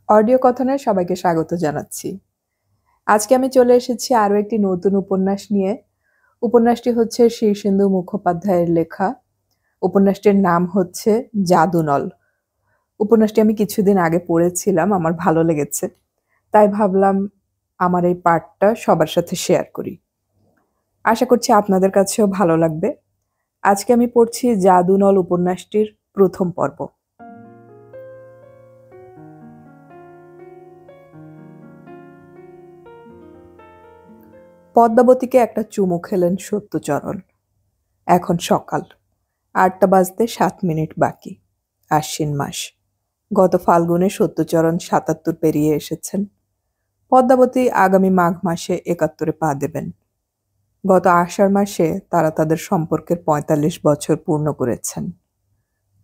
Audio কথনে সবাইকে স্বাগত জানাচ্ছি। আজকে আমি চলে এসেছি আরও একটি নতুন উপন্যাস নিয়ে। উপন্যাসটি হচ্ছে শীর্ষেন্দু মুখোপাধ্যায়ের লেখা। উপন্যাসটির নাম হচ্ছে জাদুনল। উপন্যাসটি আমি কিছুদিন আগে পড়েছিলাম, আমার ভালো লেগেছে, তাই ভাবলাম আমার এই পাঠটা সবার সাথে শেয়ার করি। আশা করছি আপনাদের কাছেও ভালো লাগবে। আজকে আমি পড়ছি জাদুনল উপন্যাসটির প্রথম পর্ব। পদ্মাবতীকে একটা চুমু খেলেন সত্যচরণ। এখন সকাল ৮টা বাজতে ৭ মিনিট বাকি। আশ্বিন মাস। গত ফাল্গুনে সত্যচরণ ৭৭ পেরিয়ে এসেছেন। পদ্মাবতী আগামী মাঘ মাসে ৭১ পা দেবেন। গত আষাঢ় মাসে তারা তাদের সম্পর্কের ৪৫ বছর পূর্ণ করেছেন।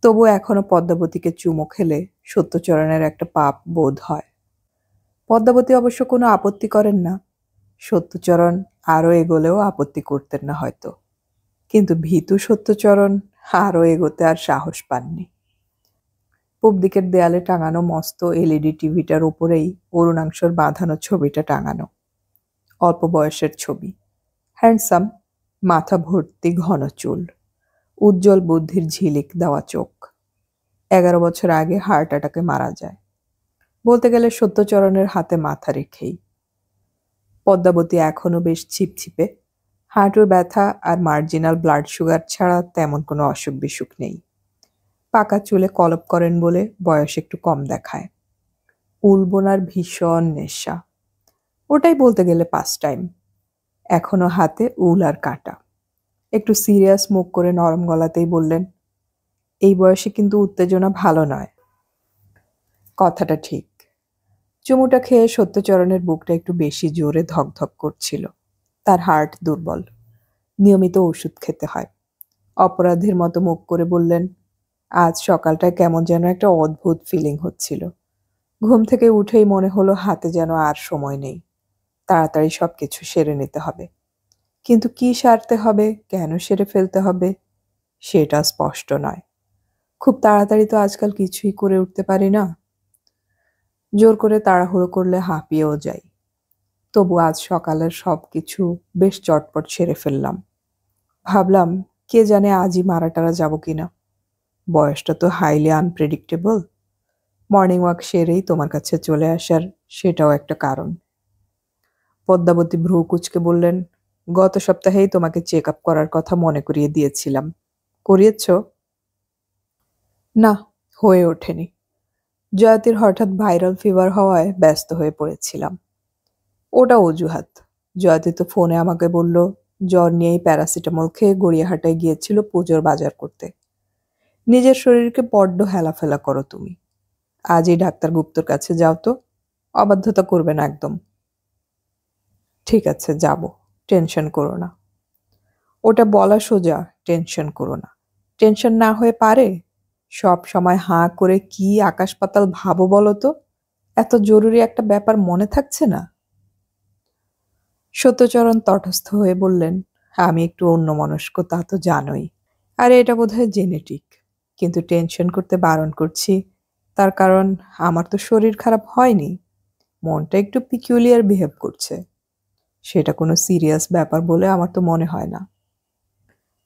তবু এখনো পদ্মাবতীকে চুমো খেলে সত্যচরণের একটা পাপ বোধ হয়। পদ্মাবতী অবশ্য কোনো আপত্তি করেন না। সত্যচরণ আরও এগোলেও আপত্তি করতেন না হয়তো, কিন্তু ভীতু সত্যচরণ আরও এগোতে আর সাহস পাননি। পূব দিকের দেয়ালে টাঙানো মস্ত এলইডি টিভিটার উপরেই অরুণাংশর বাঁধানো ছবিটা টাঙানো। অল্প বয়সের ছবি, হ্যান্ডসাম, মাথা ভর্তি ঘন চুল, উজ্জ্বল বুদ্ধির ঝিলিক দেওয়া চোখ। ১১ বছর আগে হার্ট অ্যাটাকে মারা যায়, বলতে গেলে সত্যচরণের হাতে মাথা রেখেই। পদ্মাবতী এখনো বেশ ছিপছিপে, হাঁটুর ব্যথা আর মার্জিনাল ব্লাড সুগার ছাড়া তেমন কোনো অসুখ বিসুখ নেই। পাকা চুলে কলপ করেন বলে বয়স একটু কম দেখায়। উল বোনার ভীষণ নেশা, ওটাই বলতে গেলে পাস টাইম। এখনো হাতে উল আর কাঁটা। একটু সিরিয়াস মুখ করে নরম গলাতেই বললেন, এই বয়সে কিন্তু উত্তেজনা ভালো নয়। কথাটা ঠিক। চুমুটা খেয়ে সত্যচরণের বুকটা একটু বেশি জোরে ধকধক করছিল। তার হার্ট দুর্বল, নিয়মিত ওষুধ খেতে হয়। অপরাধীর মতো মুখ করে বললেন, আজ সকালটায় কেমন যেন একটা অদ্ভুত ফিলিং হচ্ছিল। ঘুম থেকে উঠেই মনে হলো হাতে যেন আর সময় নেই, তাড়াতাড়ি সবকিছু সেরে নিতে হবে। কিন্তু কি সারতে হবে, কেন সেরে ফেলতে হবে, সেটা স্পষ্ট নয়। খুব তাড়াতাড়ি তো আজকাল কিছুই করে উঠতে পারি না। জোর করে তাড়াহুড়ো করলে হাঁপিয়েও যাই। তবু আজ সকালের সব কিছু বেশ চটপট সেরে ফেললাম। ভাবলাম, কে জানে আজই মারা টারা যাবো কিনা। বয়সটা তো হাইলি আনপ্রেডিক্টেবল। মর্নিং ওয়াক সেরেই তোমার কাছে চলে আসার সেটাও একটা কারণ। পদ্মাবতী ভ্রু কুঁচকে বললেন, গত সপ্তাহেই তোমাকে চেক আপ করার কথা মনে করিয়ে দিয়েছিলাম। করিয়েছ? না, হয়ে ওঠেনি। জয়াতির হঠাৎ ভাইরাল ফিভার হওয়ায় ব্যস্ত হয়ে পড়েছিলাম। ওটা অজুহাত। জয়াতি তো ফোনে আমাকে বলল, জ্বর নিয়েই প্যারাসিটামল খেয়ে গড়িয়াহাটায় গিয়েছিল পুজোর বাজার করতে। নিজের শরীরকে বড্ড হেলাফেলা করো তুমি। আজই ডাক্তার গুপ্তর কাছে যাও তো, অবাধ্যতা করবে না একদম। ঠিক আছে, যাব, টেনশন করো না। ওটা বলা সোজা, টেনশন করো না। টেনশন না হয়ে পারে? সব সময় হাঁ করে কি আকাশ পাতাল ভাবো বলো তো। এত জরুরি একটা ব্যাপার মনে থাকছে না? সত্যচরণ তটস্থ হয়ে বললেন, আমি একটু অন্যমনস্ক, তা তো জানোই। আর এটা বোধহয় জেনেটিক। কিন্তু টেনশন করতে বারণ করছি, তার কারণ আমার তো শরীর খারাপ হয়নি, মনটা একটু পিকিউলিয়ার বিহেভ করছে। সেটা কোনো সিরিয়াস ব্যাপার বলে আমার তো মনে হয় না।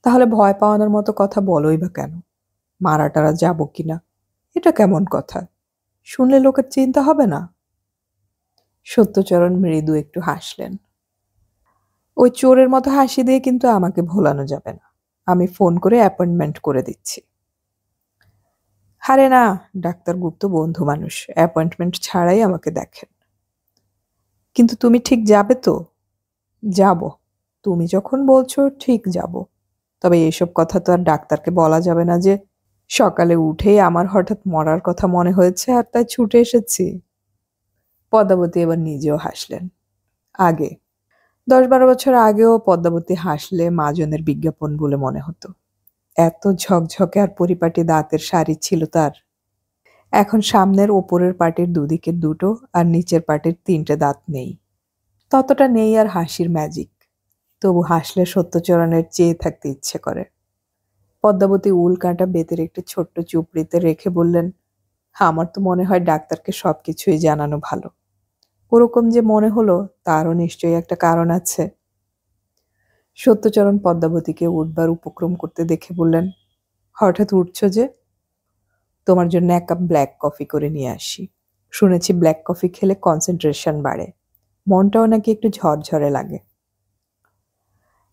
তাহলে ভয় পাওয়ানোর মতো কথা বলোই বা কেন? মারা টারা যাবো কিনা, এটা কেমন কথা? শুনলে লোকের চিন্তা হবে না? সত্যচরণ মৃদু একটু হাসলেন। ওই চোরের মতো হাসি দিয়ে কিন্তু আমাকে ভোলানো যাবে না। আমি ফোন করে অ্যাপয়েন্টমেন্ট করে দিচ্ছি। হারে না, ডাক্তার গুপ্ত বন্ধু মানুষ, অ্যাপয়েন্টমেন্ট ছাড়াই আমাকে দেখেন। কিন্তু তুমি ঠিক যাবে তো? যাব। তুমি যখন বলছো ঠিক যাব। তবে এসব কথা তো আর ডাক্তারকে বলা যাবে না যে সকালে উঠেই আমার হঠাৎ মরার কথা মনে হয়েছে আর তাই ছুটে এসেছি। পদ্মাবতী এবার নিজেও হাসলেন। আগে ১০-১২ বছর আগেও পদ্মাবতী হাসলে মাজনের বিজ্ঞাপন বলে মনে হতো। এত ঝকঝকে আর পরিপাটি দাঁতের শাড়ি ছিল তার। এখন সামনের ওপরের পাটির দুদিকে দুটো আর নিচের পাটির ৩টে দাঁত নেই। ততটা নেই আর হাসির ম্যাজিক। তবু হাসলে সত্যচরণের চেয়ে থাকতে ইচ্ছে করে। পদ্মাবতী উল কাঁটা বেতের একটি ছোট্ট চুপড়িতে রেখে বললেন, আমার তো মনে হয় ডাক্তারকে সবকিছুই জানানো ভালো। ওরকম যে মনে হলো তারও নিশ্চয়ই একটা কারণ আছে। সত্যচরণ পদ্মাবতীকে উঠবার উপক্রম করতে দেখে বললেন, হঠাৎ উঠছো যে? তোমার জন্য এক কাপ ব্ল্যাক কফি করে নিয়ে আসি। শুনেছি ব্ল্যাক কফি খেলে কনসেন্ট্রেশন বাড়ে, মনটাও নাকি একটু ঝরঝরে লাগে।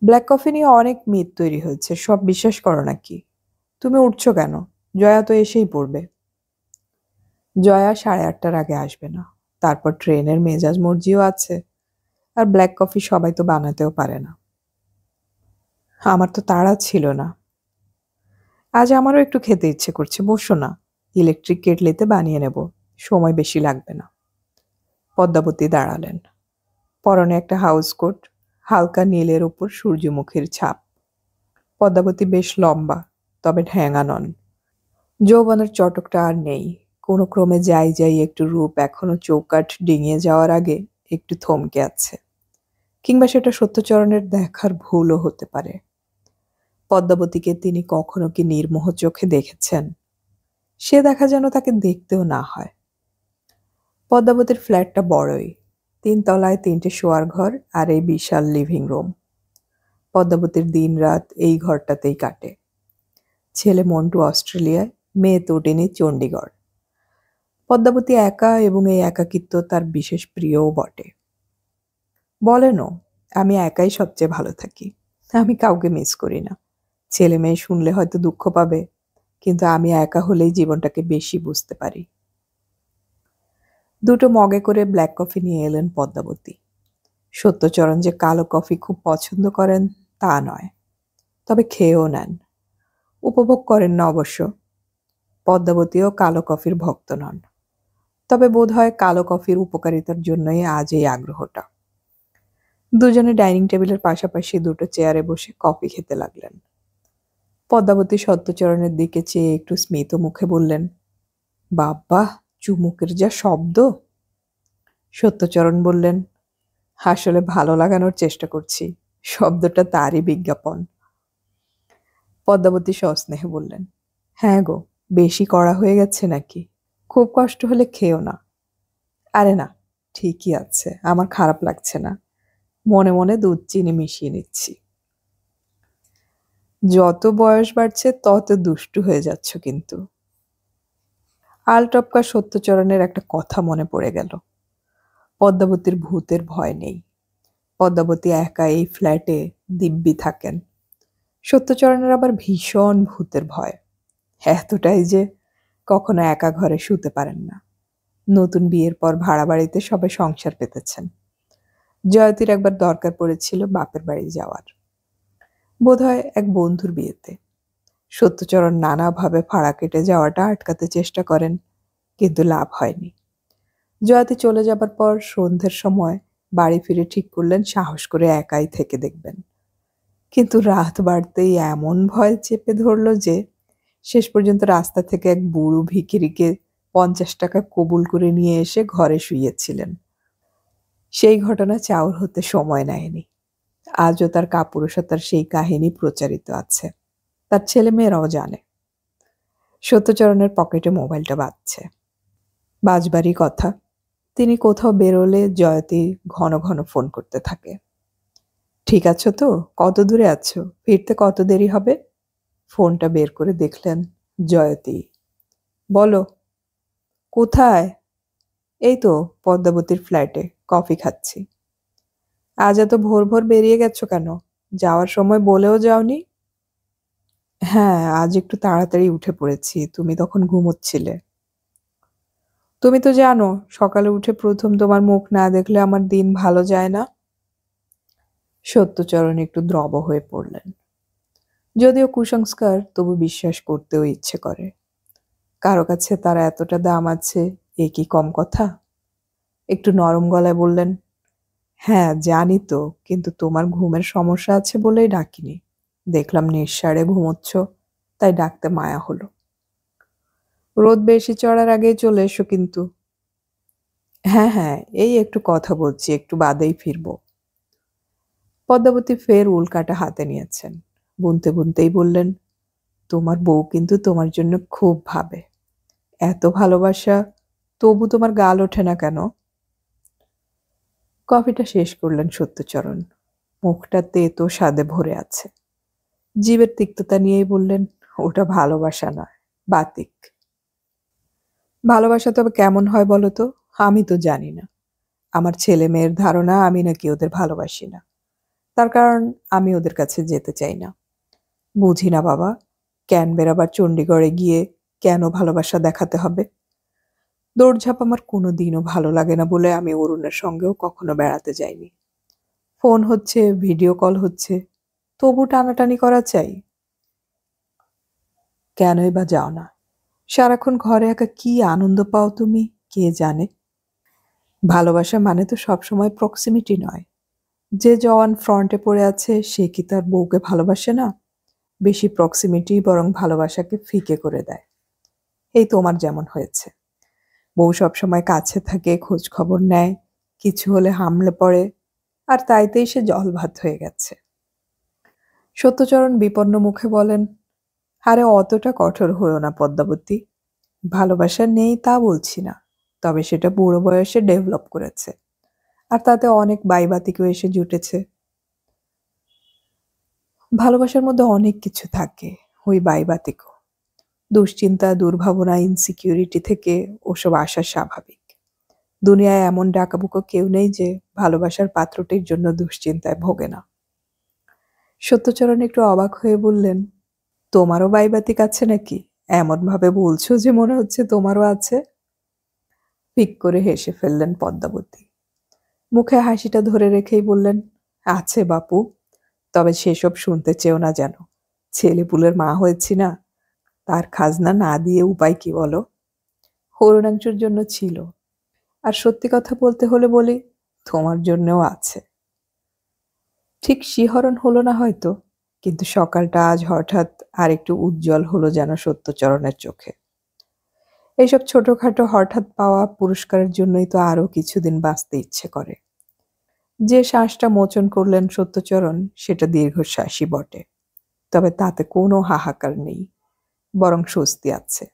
ব্ল্যাক কফি নিয়ে অনেক মিথ তৈরি হয়েছে, সব বিশ্বাস করো নাকি? তুমি উঠছো কেন? জয়া তো এসেই পড়বে। জয়া 8:30টার আগে আসবে না। তারপর ট্রেনের মেজাজ মর্জিও আছে, আর ব্ল্যাক কফি সবাই তো বানাতেও পারে না। আমার তো তাড়া ছিল না। আজ আমারও একটু খেতে ইচ্ছে করছে, বসো না। ইলেকট্রিক কেটলিতে বানিয়ে নেব, সময় বেশি লাগবে না। পদ্মাবতী দাঁড়ালেন। পরনে একটা হাউস কোট, হালকা নীলের ওপর সূর্যমুখীর ছাপ। পদ্মাবতী বেশ লম্বা, তবে ঢ্যাঙা নন। যৌবনের চটকটা আর নেই। কোনো ক্রমে যাই যাই একটু রূপ এখনো চৌকাঠ ডিঙিয়ে যাওয়ার আগে একটু থমকে আছে, কিংবা সেটা সত্যচরণের দেখার ভুলও হতে পারে। পদ্মাবতীকে তিনি কখনো কি নির্মোহ চোখে দেখেছেন? সে দেখা যেন তাকে দেখতেও না হয়। পদ্মাবতীর ফ্ল্যাটটা বড়ই, 3 তলায় 3টে শোয়ার ঘর আর এই বিশাল লিভিং রুম। পদ্মাবতীর দিন রাত এই ঘরটাতেই কাটে। ছেলে মন্টু অস্ট্রেলিয়ায়, মেয়ে তটিনী চণ্ডীগড়। পদ্মাবতী একা, এবং এই একাকিত্ব তার বিশেষ প্রিয়ও বটে। বলেনও, আমি একাই সবচেয়ে ভালো থাকি। আমি কাউকে মিস করি না। ছেলে মেয়ে শুনলে হয়তো দুঃখ পাবে, কিন্তু আমি একা হলেই জীবনটাকে বেশি বুঝতে পারি। 2টো মগে করে ব্ল্যাক কফি নিয়ে এলেন পদ্মাবতী। সত্যচরণ যে কালো কফি খুব পছন্দ করেন তা নয়, তবে খেয়েও নেন। উপভোগ করেন না অবশ্য। পদ্মাবতীও কালো কফির ভক্ত নন, তবে বোধহয় কালো কফির উপকারিতার জন্যই আজ এই আগ্রহটা। দুজনে ডাইনিং টেবিলের পাশাপাশি 2টো চেয়ারে বসে কফি খেতে লাগলেন। পদ্মাবতী সত্যচরণের দিকে চেয়ে একটু স্মিত মুখে বললেন, বাব্বা, চুমুকের যা শব্দ। সত্যচরণ বললেন, আসলে ভালো লাগানোর চেষ্টা করছি, শব্দটা তারই বিজ্ঞাপন। পদ্মাবতী সস্নেহে বললেন, হ্যাঁ গো, বেশি কড়া হয়ে গেছে নাকি? খুব কষ্ট হলে খেও না। আরে না, ঠিকই আছে, আমার খারাপ লাগছে না। মনে মনে দুধ চিনি মিশিয়ে নিচ্ছি। যত বয়স বাড়ছে তত দুষ্টু হয়ে যাচ্ছ কিন্তু। আলটপকা সত্যচরণের একটা কথা মনে পড়ে গেল। পদ্মাবতীর ভূতের ভয় নেই। পদ্মাবতী একা এই ফ্ল্যাটে দিব্যি থাকেন। সত্যচরণের আবার ভীষণ ভূতের ভয়, এতটাই যে কখনো একা ঘরে শুতে পারেন না। নতুন বিয়ের পর ভাড়া বাড়িতে সবাই সংসার পেতেছেন। জয়তীর একবার দরকার পড়েছিল বাপের বাড়ি যাওয়ার, বোধহয় এক বন্ধুর বিয়েতে। সত্যচরণ নানাভাবে ভাড়া কেটে যাওয়াটা আটকাতে চেষ্টা করেন, কিন্তু লাভ হয়নি। জয়াতি চলে যাবার পর সন্ধ্যের সময় বাড়ি ফিরে ঠিক করলেন সাহস করে একাই থেকে দেখবেন। কিন্তু রাত বাড়তেই এমন ভয় চেপে ধরল যে শেষ পর্যন্ত রাস্তা থেকে এক বুড়ো ভিখিরিকে 50 টাকা কবুল করে নিয়ে এসে ঘরে শুইয়েছিলেন। সেই ঘটনা চাউর হতে সময় নেয়নি। আজও তার কাপুরুষতার সেই কাহিনী প্রচারিত আছে, তার ছেলে মেয়েরাও জানে। সত্যচরণের পকেটে মোবাইলটা বাজছে। বাজবারই কথা, তিনি কোথাও বেরোলে জয়তী ঘন ঘন ফোন করতে থাকে। ঠিক আছো তো? কত দূরে আছো? ফিরতে কত দেরি হবে? ফোনটা বের করে দেখলেন জয়তী। বলো। কোথায়? এই তো পদ্মাবতীর ফ্ল্যাটে, কফি খাচ্ছি। আজ এত ভোর ভোর বেরিয়ে গেছো কেন? যাওয়ার সময় বলেও যাওনি? হ্যাঁ, আজ একটু তাড়াতাড়ি উঠে পড়েছি, তুমি তখন ঘুমোচ্ছিলে। তুমি তো জানো, সকালে উঠে প্রথম তোমার মুখ না দেখলে আমার দিন ভালো যায় না। সত্যচরণ একটু দ্রব হয়ে পড়লেন। যদিও কুসংস্কার, তবু বিশ্বাস করতেও ইচ্ছে করে। কারো কাছে তার এতটা দাম আছে, এ কি কম কথা? একটু নরম গলায় বললেন, হ্যাঁ জানি তো, কিন্তু তোমার ঘুমের সমস্যা আছে বলেই ডাকিনি। দেখলাম নিঃসাড়ে ঘুমোচ্ছ, তাই ডাকতে মায়া হলো। রোদ বেশি চড়ার আগেই চলে এসো কিন্তু। হ্যাঁ হ্যাঁ, এই একটু কথা বলছি, একটু বাদেই ফিরবো। পদ্মাবতী ফের উল্কাটা হাতে নিয়েছেন। বুনতে বুনতেই বললেন, তোমার বউ কিন্তু তোমার জন্য খুব ভাবে। এত ভালোবাসা, তবু তোমার গাল ওঠে না কেন? কফিটা শেষ করলেন সত্যচরণ। মুখটা তেতো স্বাদে ভরে আছে। জিভের তিক্ততা নিয়েই বললেন, ওটা ভালোবাসা নয়, বাতিক। ভালোবাসা তবে কেমন হয় বলো তো? আমি তো জানি না। আমার ছেলে মেয়ের ধারণা আমি নাকি ওদের ভালোবাসি না। তার কারণ আমি ওদের কাছে যেতে চাই না। বুঝি না বাবা, ক্যানবেরা বা চণ্ডীগড়ে গিয়ে কেন ভালোবাসা দেখাতে হবে? দৌড়ঝাঁপ আমার কোনো দিনও ভালো লাগে না বলে আমি অরুণের সঙ্গেও কখনো বেড়াতে যাইনি। ফোন হচ্ছে, ভিডিও কল হচ্ছে, তবু টানাটানি করা চাই। কেনই বা যাও না? সারাক্ষণ ঘরে একা কি আনন্দ পাও তুমি, কে জানে। ভালোবাসা মানে তো সবসময় প্রক্সিমিটি নয়। যে জওয়ান ফ্রন্টে পড়ে আছে সে কি তার বউকে ভালোবাসে না? বেশি প্রক্সিমিটি বরং ভালোবাসাকে ফিকে করে দেয়। এই তোমার যেমন হয়েছে। বউ সবসময় কাছে থাকে, খোঁজ খবর নেয়, কিছু হলে হামলে পড়ে, আর তাইতেই সে জলভাত হয়ে গেছে। সত্যচরণ বিপন্ন মুখে বলেন, আরে অতটা কঠোর হইও না পদ্মাবতী। ভালোবাসা নেই তা বলছি না, তবে সেটা বুড়ো বয়সে ডেভেলপ করেছে, আর তাতে অনেক বাইবাতিকও এসে জুটেছে। ভালোবাসার মধ্যে অনেক কিছু থাকে, ওই বাইবাতিকও। দুশ্চিন্তা, দুর্ভাবনা, ইনসিকিউরিটি থেকে ওসব আসা স্বাভাবিক। দুনিয়ায় এমন ডাকাবুকো কেউ নেই যে ভালোবাসার পাত্রটির জন্য দুশ্চিন্তায় ভোগে না। সত্যচরণ একটু অবাক হয়ে বললেন, তোমারও বাইবাতিক আছে নাকি? এমন ভাবে বলছো যে মনে হচ্ছে তোমারও আছে। ফিক করে হেসে ফেললেন পদ্মাবতী। মুখে হাসিটা ধরে রেখেই বললেন, আছে বাপু, তবে সেসব শুনতে চেও না যেন। ছেলেপুলের মা হয়েছি না, তার খাজনা না দিয়ে উপায় কি বলো? হরুণাংশুর জন্য ছিল, আর সত্যি কথা বলতে হলে বলি, তোমার জন্যও আছে। ঠিক শিহরণ হলো না হয়তো, কিন্তু সকালটা আজ হঠাৎ আর একটু উজ্জ্বল হলো যেন সত্যচরণের চোখে। এইসব ছোটখাটো হঠাৎ পাওয়া পুরস্কারের জন্যই তো আরো কিছুদিন বাঁচতে ইচ্ছে করে। যে শ্বাসটা মোচন করলেন সত্যচরণ সেটা দীর্ঘশ্বাসই বটে, তবে তাতে কোনো হাহাকার নেই, বরং স্বস্তি আছে।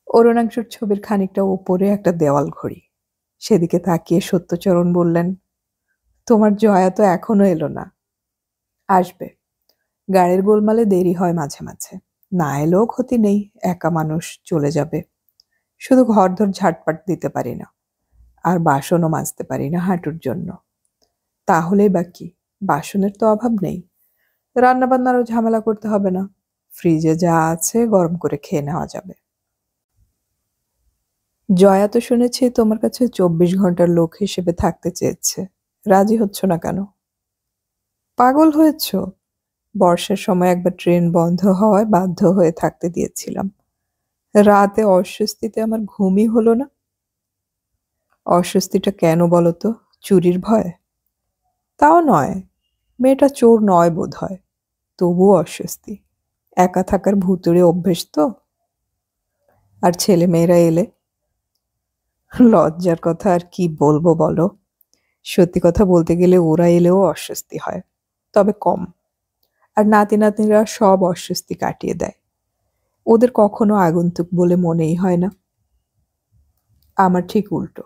অরুণাংশুর ছবির খানিকটা ওপরে একটা দেওয়াল ঘড়ি, সেদিকে তাকিয়ে সত্যচরণ বললেন, তোমার জয়া তো এখনো এলো না। আসবে। গাড়ির গোলমালে দেরি হয় মাঝে মাঝে, না এলেও ক্ষতি নেই, একা মানুষ, চলে যাবে। শুধু ঘরদোর ঝাটপাট দিতে পারি না, আর বাসনও মাজতে পারি না হাঁটুর জন্য। তাহলেই বা কি, বাসনের তো অভাব নেই। রান্নাবান্নারও ঝামেলা করতে হবে না, ফ্রিজে যা আছে গরম করে খেয়ে নেওয়া যাবে। জয়া তো শুনেছি তোমার কাছে 24 ঘন্টার লোক হিসেবে থাকতে চেয়েছে, রাজি হচ্ছ না কেন? পাগল হয়েছ? বর্ষার সময় একবার ট্রেন বন্ধ হওয়ায় বাধ্য হয়ে থাকতে দিয়েছিলাম। রাতে অস্বস্তিতে আমার ঘুমই হলো না। অস্বস্তিটা কেন বলো তো? চুরির ভয়? তাও নয়, মেয়েটা চোর নয় বোধ হয়, তবুও অস্বস্তি। একা থাকার ভুতুড়ে অভ্যেস তো। আর ছেলে মেয়েরা এলে? লজ্জার কথা আর কি বলবো বলো। সত্যি কথা বলতে গেলে ওরা এলেও অস্বস্তি হয়, তবে কম। আর নাতি নাতনিরা সব অস্বস্তি কাটিয়ে দেয়। ওদের কখনো আগন্তুক বলে মনেই হয় না। আমার ঠিক উল্টো।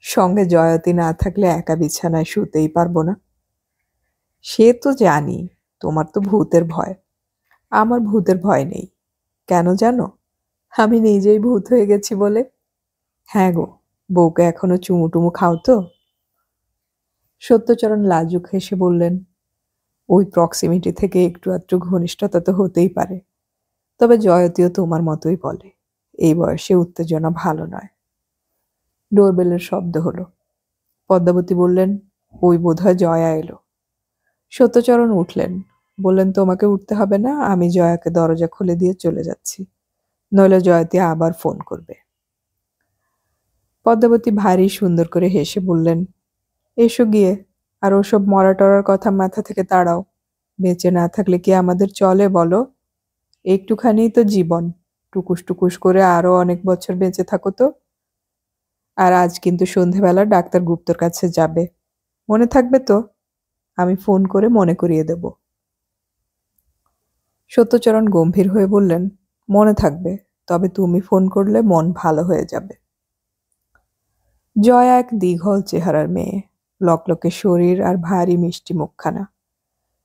সঙ্গে জয়তী না থাকলে একা বিছানায় শুতেই পারবো না। সে তো জানি, তোমার তো ভূতের ভয়। আমার ভূতের ভয় নেই। কেন জানো? আমি নিজেই ভূত হয়ে গেছি বলে। হ্যাঁ গো, বউকে এখনো চুমুটুমু খাও তো? সত্যচরণ লাজুক হেসে বললেন, ওই প্রক্সিমিটি থেকে একটু আধটু ঘনিষ্ঠতা তো হতেই পারে, তবে জয়তীও তোমার মতোই বলে, এই বয়সে উত্তেজনা ভালো নয়। ডোরবেলের শব্দ হলো। পদ্মাবতী বললেন, ওই বোধহয় জয়া এলো। সত্যচরণ উঠলেন, বললেন, তোমাকে উঠতে হবে না, আমি জয়াকে দরজা খুলে দিয়ে চলে যাচ্ছি, নইলে জয়তী আবার ফোন করবে। পদ্মাবতী ভারী সুন্দর করে হেসে বললেন, এসো গিয়ে, আর ওসব মরা টরার কথা মাথা থেকে তাড়াও। বেঁচে না থাকলে কি আমাদের চলে বলো? একটুখানি তো জীবন, টুকুস টুকুস করে আরো অনেক বছর বেঁচে থাকো তো। আর আজ কিন্তু সন্ধেবেলা ডাক্তার গুপ্তর কাছে যাবে, মনে থাকবে তো? আমি ফোন করে মনে করিয়ে দেব। সত্যচরণ গম্ভীর হয়ে বললেন, মনে থাকবে, তবে তুমি ফোন করলে মন ভালো হয়ে যাবে। জয়া এক দীঘল চেহারার মেয়ে, লকলকে শরীর আর ভারী মিষ্টি মুখখানা।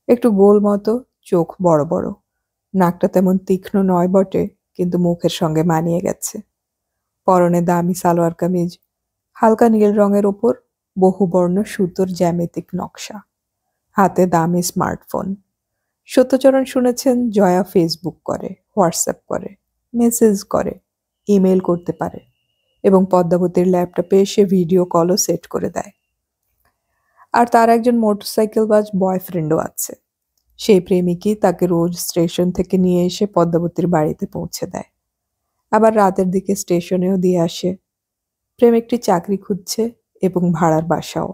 একটু গোল মতো, চোখ বড় বড়, নাকটা তেমন তীক্ষ্ণ নয় বটে, কিন্তু মুখের সঙ্গে মানিয়ে গেছে। পরনে দামি সালোয়ার কামিজ, হালকা নীল রঙের ওপর বহুবর্ণ সুতোর জ্যামিতিক নকশা, হাতে দামি স্মার্টফোন। সত্যচরণ শুনেছেন জয়া ফেসবুক করে, হোয়াটসঅ্যাপ করে, মেসেজ করে, ইমেল করতে পারে এবং পদ্মাবতীর ল্যাপটপে সে ভিডিও কলও সেট করে দেয়। আর তার একজন মোটরসাইকেলবাজ বয়ফ্রেন্ডও আছে। সেই প্রেমিকই তাকে রোজ স্টেশন থেকে নিয়ে এসে পদ্মাবতীর বাড়িতে পৌঁছে দেয়, আবার রাতের দিকে স্টেশনেও দিয়ে আসে। প্রেমিকটি চাকরি খুঁজছে এবং ভাড়ার বাসাও।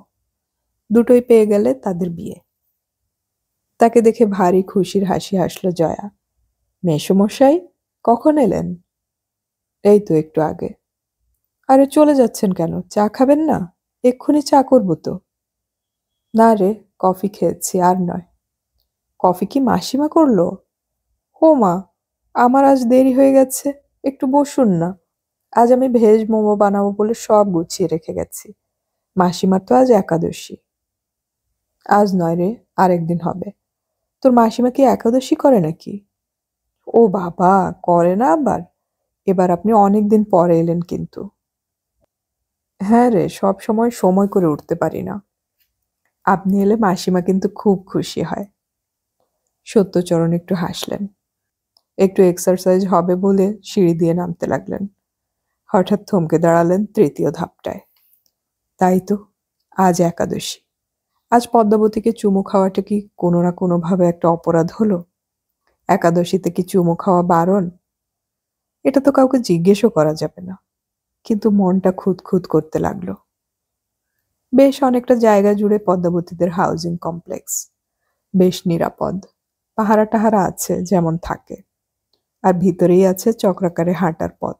দুটোই পেয়ে গেলে তাদের বিয়ে। তাকে দেখে ভারী খুশির হাসি হাসল জয়া। মেসোমশাই কখন এলেন? এই তো একটু আগে। আরে চলে যাচ্ছেন কেন? চা খাবেন না? এক্ষুনি চা করবো তো। না রে, কফি খেয়েছি, আর নয়। কফি কি মাসিমা করলো? ও মা, আমার আজ দেরি হয়ে গেছে, একটু বসুন না। আজ আমি ভেজ মোমো বানাবো বলে সব গুছিয়ে রেখে গেছি। মাসিমার তো আজ একাদশী। আজ নয় রে, আরেকদিন হবে। তোর মাসিমা কি একাদশী করে নাকি? ও বাবা, করে না আবার? এবার আপনি অনেকদিন পরে এলেন কিন্তু। হ্যাঁ রে, সব সময় করে উঠতে পারি না। আপনি এলে মাসিমা কিন্তু খুব খুশি হয়। সত্যচরণ একটু হাসলেন। একটু এক্সারসাইজ হবে বলে সিঁড়ি দিয়ে নামতে লাগলেন। হঠাৎ থমকে দাঁড়ালেন তৃতীয় ধাপটায়। তাই তো, আজ একাদশী। আজ পদ্মাবতীকে চুমু খাওয়াটা কি কোনো না কোনোভাবে একটা অপরাধ হলো? একাদশীতে কি চুমু খাওয়া বারণ? এটা তো কাউকে জিজ্ঞেসও করা যাবে না। কিন্তু মনটা খুঁতখুত করতে লাগলো। বেশ অনেকটা জায়গা জুড়ে পদ্মাবতীদের হাউজিং কমপ্লেক্স। বেশ নিরাপদ। পাহারা টাহারা আছে যেমন থাকে। আর ভিতরেই আছে চক্রাকারে হাঁটার পথ।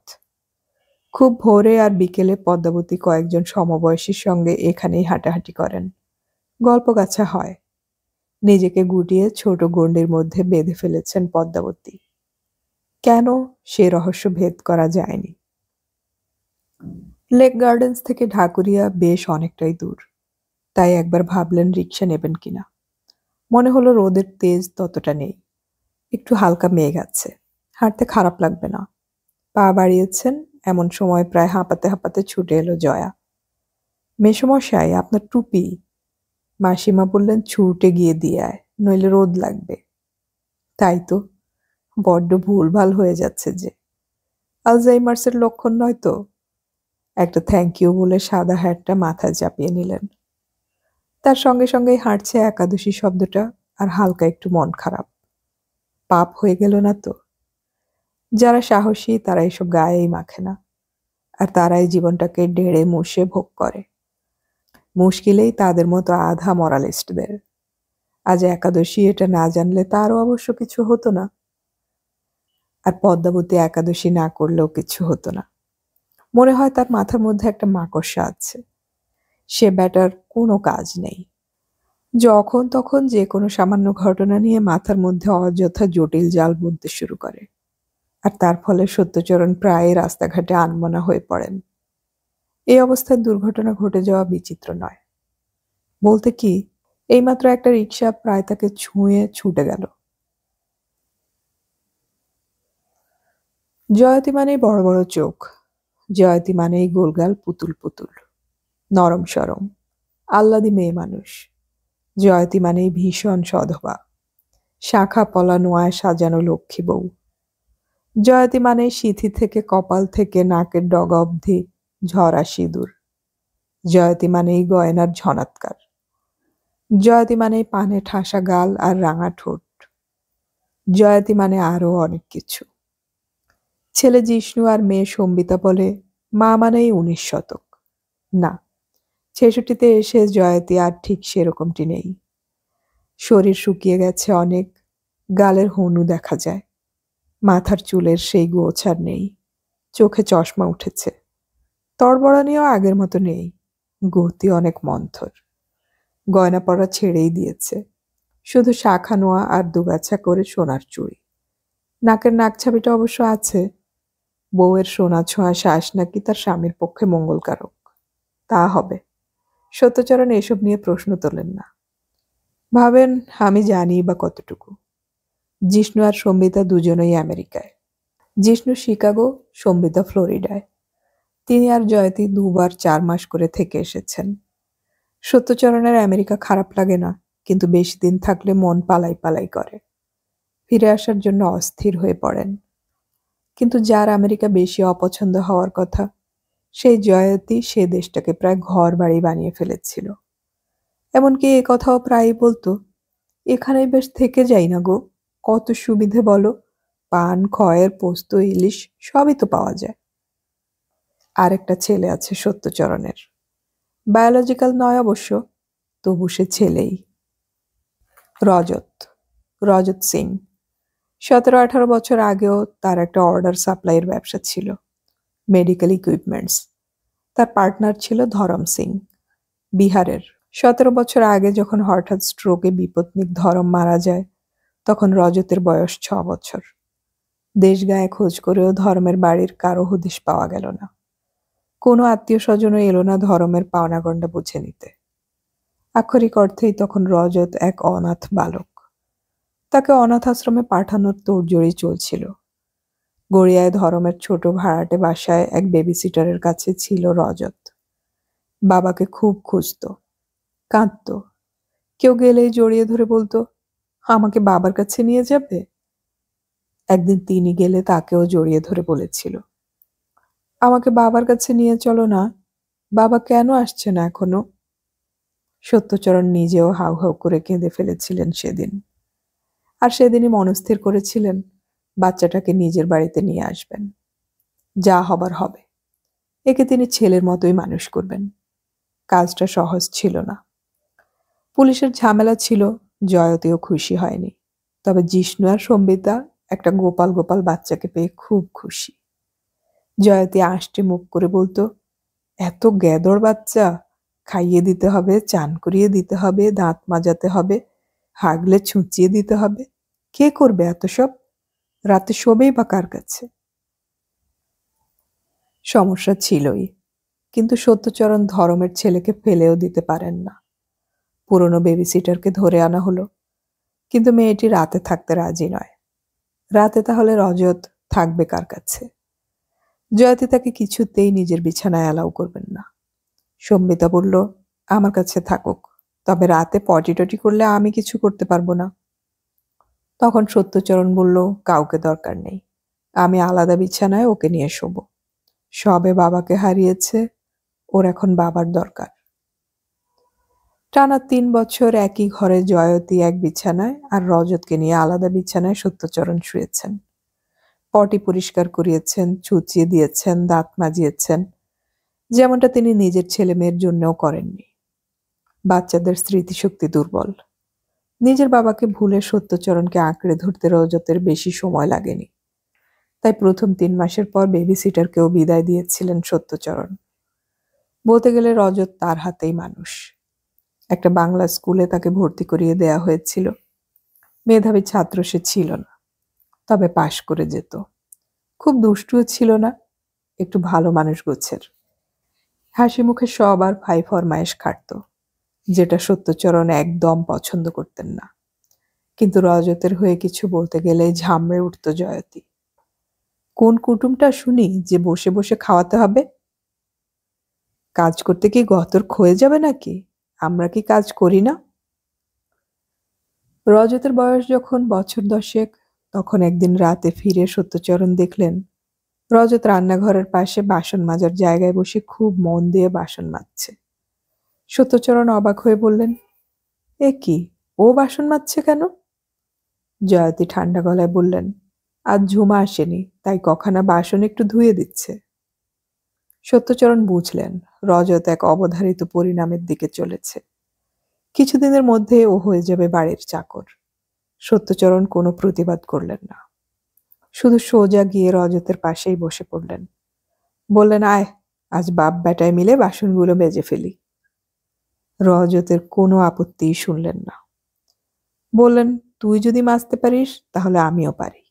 খুব ভোরে আর বিকেলে পদ্মাবতী কয়েকজন সমবয়সীর সঙ্গে এখানেই হাঁটাহাঁটি করেন। গল্পগাছা হয়। নিজেকে গুটিয়ে ছোট গণ্ডির মধ্যে বেঁধে ফেলেছেন পদ্মাবতী। কেন, সে রহস্য ভেদ করা যায়নি। লেক গার্ডেন্স থেকে ঢাকুরিয়া বেশ অনেকটাই দূর। তাই একবার ভাবলেন রিক্সা নেবেন কিনা। মনে হলো রোদের তেজ ততটা নেই। একটু হালকা মেঘ আছে, হাঁটতে খারাপ লাগবে না। পা বাড়িয়েছেন, এমন সময় প্রায় হাঁপাতে হাঁপাতে ছুটে এলো জয়া। মেসোমশাই, আপনার টুপি। মাসিমা বললেন ছুটে গিয়ে দিয়ে আয়, নইলে রোদ লাগবে। তাই তো, বড্ড ভুলভাল হয়ে যাচ্ছে যে। আলজাইমার্সের লক্ষণ নয় তো? একটা থ্যাংক ইউ বলে সাদা হ্যাটটা মাথায় চাপিয়ে নিলেন। তার সঙ্গে সঙ্গেই হাঁটছে একাদশী শব্দটা, আর হালকা একটু মন খারাপ। পাপ হয়ে গেল না তো? যারা সাহসী তারা এসব গায়েই মাখে না, আর তারাই জীবনটাকে ঢেড়ে মুষে ভোগ করে। মুশকিলেই তাদের মতো আধা মরালিস্টদের। আজ একাদশী, এটা না জানলে তারও অবশ্য কিছু হতো না। আর পদ্মাবতী একাদশী না করলেও কিছু হতো না। মনে হয় তার মাথার মধ্যে একটা মাকড়সা আছে। সে ব্যাটার কোনো কাজ নেই। যখন তখন যে কোনো সামান্য ঘটনা নিয়ে মাথার মধ্যে অযথা জটিল জাল বুনতে শুরু করে। আর তার ফলে সত্যচরণ প্রায় রাস্তাঘাটে আনমনা হয়ে পড়েন। এই অবস্থায় দুর্ঘটনা ঘটে যাওয়া বিচিত্র নয়। বলতে কি, এইমাত্র একটা রিকশা প্রায় তাকে ছুঁয়ে ছুটে গেল। জয়তী মানেই বড় বড় চোখ। জয়তী মানেই গোলগাল পুতুল পুতুল, নরম সরম, আহ্লাদী মেয়ে মানুষ। জয়তী মানেই ভীষণ সধবা, শাখা পলা নোয়ায় সাজানো লক্ষ্মী বউ। জয়তী মানেই সিঁথি থেকে কপাল থেকে নাকের ডগা অবধি ঝরা সিঁদুর। জয়তী মানেই গয়নার ঝনাৎকার। জয়তী মানেই পানে ঠাসা গাল আর রাঙা ঠোঁট। জয়তী মানে আরো অনেক কিছু। ছেলে জিষ্ণু আর মেয়ে সম্বিতা বলে মা মানেই 19 শতক। না, 66তে এসে জয়তী আর ঠিক সেরকমটি নেই। শরীর শুকিয়ে গেছে অনেক, গালের হনু দেখা যায়, মাথার চুলের সেই গোছার নেই, চোখে চশমা উঠেছে, তড়বড়ানিও আগের মতো নেই, গতি অনেক মন্থর। গয়না পরা ছেড়েই দিয়েছে, শুধু শাখা নোয়া আর দুগাছা করে সোনার চুড়ি। নাকের নাকছাবিটা অবশ্য আছে, বউয়ের সোনা ছোঁয়া শ্বাস নাকি তার স্বামীর পক্ষে মঙ্গলকারক। তা হবে। সত্যচরণ এসব নিয়ে প্রশ্ন তোলেন না। ভাবেন, আমি জানি বা কতটুকু। জিষ্ণু আর সম্বিতা দুজনেই আমেরিকায়। জিষ্ণু শিকাগো, সম্বিতা ফ্লোরিডায়। তিনি আর জয়তী 2 বার 4 মাস করে থেকে এসেছেন। সত্যচরণের আমেরিকা খারাপ লাগে না, কিন্তু বেশি দিন থাকলে মন পালাই পালাই করে। ফিরে আসার জন্য অস্থির হয়ে পড়েন। কিন্তু যার আমেরিকা বেশি অপছন্দ হওয়ার কথা, সেই জয়তী সে দেশটাকে প্রায় ঘর বাড়ি বানিয়ে ফেলেছিল। এমনকি এ কথাও প্রায়ই বলতো, এখানেই বেশ থেকে যাই না গো, কত সুবিধে বলো, পান খয়ের পোস্ত ইলিশ সবই তো পাওয়া যায়। আরেকটা ছেলে আছে সত্যচরণের, বায়োলজিক্যাল নয় অবশ্য, তবু সে ছেলেই। রজত, রজত সিং। 17-18 বছর আগেও তার একটা অর্ডার সাপ্লাইয়ের ব্যবসা ছিল, মেডিকেল ইকুইপমেন্টস। তার পার্টনার ছিল ধরম সিং, বিহারের। 17 বছর আগে যখন হঠাৎ স্ট্রোকে বিপত্নিক ধরম মারা যায়, তখন রজতের বয়স 6 বছর। দেশ গায়ে খোঁজ করেও ধর্মের বাড়ির কারো হদিশ পাওয়া গেল না। কোনো আত্মীয় স্বজনও এলো না ধর্মের পাওনাগণ্ডা বুঝে নিতে। আক্ষরিক অর্থেই তখন রজত এক অনাথ বালক। তাকে অনাথ আশ্রমে পাঠানোর তোড়জোড়ি চলছিল। গড়িয়ায় ধরমের ছোট ভাড়াটে বাসায় এক বেবি সিটারের কাছে ছিল রজত। বাবাকে খুব খুঁজত, কাঁদত। কেউ গেলেই জড়িয়ে ধরে বলতো, আমাকে বাবার কাছে নিয়ে যাবে? একদিন তিনি গেলে তাকেও জড়িয়ে ধরে বলেছিল, আমাকে বাবার কাছে নিয়ে চলো না, বাবা কেন আসছে না এখনো? সত্যচরণ নিজেও হাউ হাউ করে কেঁদে ফেলেছিলেন সেদিন। আর সেদিনই মনস্থির করেছিলেন বাচ্চাটাকে নিজের বাড়িতে নিয়ে আসবেন। যা হবার হবে। একে তিনি ছেলের মতোই মানুষ করবেন। কাজটা সহজ ছিল না। পুলিশের ঝামেলা ছিল, জয়তীও খুশি হয়নি। তবে জিষ্ণু আর সম্বিতা একটা গোপাল গোপাল বাচ্চাকে পেয়ে খুব খুশি। জয়তী আঁশটে মুখ করে বলতো, এত গ্যাদর বাচ্চা, খাইয়ে দিতে হবে, চান করিয়ে দিতে হবে, দাঁত মাজাতে হবে, হাগলে ছুঁচিয়ে দিতে হবে। কে করবে এত সব? রাতে শোবেই বা কার কাছে? সমস্যা ছিলই, কিন্তু সত্যচরণ ধরমের ছেলেকে ফেলেও দিতে পারেন না। পুরনো বেবি সিটারকে ধরে আনা হলো, কিন্তু মেয়েটি রাতে থাকতে রাজি নয়। রাতে তাহলে রজত থাকবে কার কাছে? জয়তী তাকে কিছুতেই নিজের বিছানায় অ্যালাউ করবেন না। সম্বিতা বলল, আমার কাছে থাকুক, তবে রাতে পটি টটি করলে আমি কিছু করতে পারবো না। তখন সত্যচরণ বলল, কাউকে দরকার নেই, আমি আলাদা বিছানায় ওকে নিয়ে শোবো। সবে বাবাকে হারিয়েছে, ওর এখন বাবার দরকার। টানা 3 বছর একই ঘরে জয়তী এক বিছানায় আর রজতকে নিয়ে আলাদা বিছানায় সত্যচরণ শুয়েছেন। পটি পরিষ্কার করিয়েছেন, ছুঁচিয়ে দিয়েছেন, দাঁত মাজিয়েছেন, যেমনটা তিনি নিজের ছেলে মেয়ের জন্যও করেননি। বাচ্চাদের স্মৃতিশক্তি দুর্বল। নিজের বাবাকে ভুলে সত্যচরণকে আঁকড়ে ধরতে রজতের বেশি সময় লাগেনি। তাই প্রথম 3 মাসের পর বেবি সিটারকেও বিদায় দিয়েছিলেন সত্যচরণ। বলতে গেলে রজত তার হাতেই মানুষ। একটা বাংলা স্কুলে তাকে ভর্তি করিয়ে দেয়া হয়েছিল। মেধাবী ছাত্র সে ছিল না, তবে পাশ করে যেত। খুব দুষ্টুও ছিল না, একটু ভালো মানুষ গোছের। হাসি মুখে সবার ফাই ফরমায়েশ খাটত, যেটা সত্যচরণ একদম পছন্দ করতেন না। কিন্তু রজতের হয়ে কিছু বলতে গেলে ঝামড়ে উঠত জয়তী। কোন কুটুমটা শুনি যে বসে বসে খাওয়াতে হবে? কাজ করতে কি গতর ক্ষয়ে যাবে নাকি? আমরা কি কাজ করি না? রজতের বয়স যখন বছর 10, তখন একদিন রাতে ফিরে সত্যচরণ দেখলেন রজত রান্নাঘরের পাশে বাসন মাজার জায়গায় বসে খুব মন দিয়ে বাসন মাজছে। সত্যচরণ অবাক হয়ে বললেন, এ কি, ও বাসন মাজছে কেন? জয়তী ঠান্ডা গলায় বললেন, আজ ঝুমা আসেনি, তাই কখানা বাসন একটু ধুয়ে দিচ্ছে। সত্যচরণ বুঝলেন রজত এক অবধারিত পরিণামের দিকে চলেছে। কিছুদিনের মধ্যে ও হয়ে যাবে বাড়ির চাকর। সত্যচরণ কোনো প্রতিবাদ করলেন না, শুধু সোজা গিয়ে রজতের পাশেই বসে পড়লেন। বললেন, আয়, আজ বাপ বেটায় মিলে বাসনগুলো মেজে ফেলি। রজতের কোনো আপত্তিই শুনলেন না। বললেন, তুই যদি মাজতে পারিস তাহলে আমিও পারি।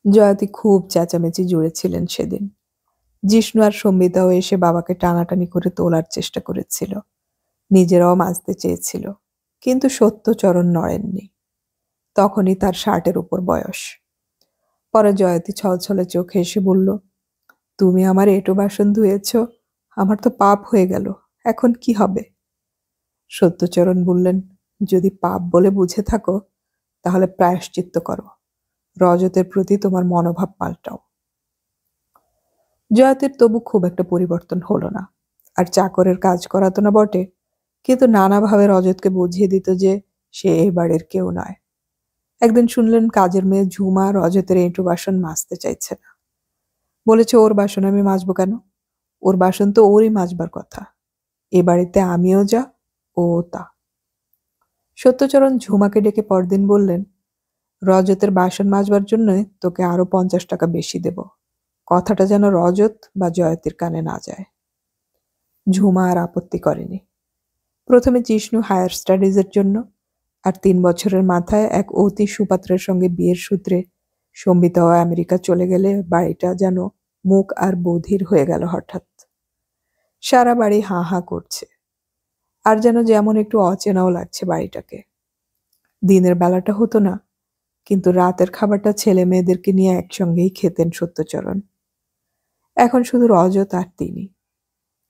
জয়াতি খুব চেঁচামেচি জুড়েছিলেন সেদিন। জিষ্ণু আর সম্বিতাও এসে বাবাকে টানাটানি করে তোলার চেষ্টা করেছিল, নিজেরাও মাজতে চেয়েছিল, কিন্তু সত্যচরণ নড়েননি। তখনই তার শার্টের উপর বয়স। পরে জয়াতি ছলছলে চোখে এসে বলল, তুমি আমার এঁটো বাসন ধুয়েছ, আমার তো পাপ হয়ে গেল, এখন কি হবে? সত্যচরণ বললেন, যদি পাপ বলে বুঝে থাকো তাহলে প্রায়শ্চিত্ত করো, রজতের প্রতি তোমার মনোভাব পাল্টাও। জয়াতির তবু খুব একটা পরিবর্তন হলো না, আর চাকরের কাজ করাতো না বটে, কিন্তু নানাভাবে রজতকে বুঝিয়ে দিত যে সে এই বাড়ির কেউ নয়। একদিন শুনলেন কাজের মেয়ে ঝুমা রজতের এঁটো বাসন মাজতে চাইছে না। বলেছে, ওর বাসন আমি মাজবো কেন? ওর বাসন তো ওরই মাজবার কথা। এ বাড়িতে আমিও যা, ও তা। সত্যচরণ ঝুমাকে ডেকে পরদিন বললেন, রজতের বাসন মাজবার জন্য তোকে আরো 50 টাকা বেশি দেব। কথাটা যেন রজত বা জয়তীর কানে না যায়। ঝুমা আর আপত্তি করেনি। প্রথমে জিষ্ণু হায়ার স্টাডিজের জন্য, আর 3 বছরের মাথায় এক অতি সুপাত্রের সঙ্গে বিয়ের সূত্রে সম্বিতাও আমেরিকা চলে গেলে বাড়িটা যেন মুখ আর বধির হয়ে গেল হঠাৎ। সারা বাড়ি হাঁ হাঁ করছে, আর যেমন একটু অচেনাও লাগছে বাড়িটাকে। দিনের বেলাটা হতো না, কিন্তু রাতের খাবারটা ছেলে মেয়েদেরকে নিয়ে একসঙ্গেই খেতেন সত্যচরণ। এখন শুধু রজত আর তিনি।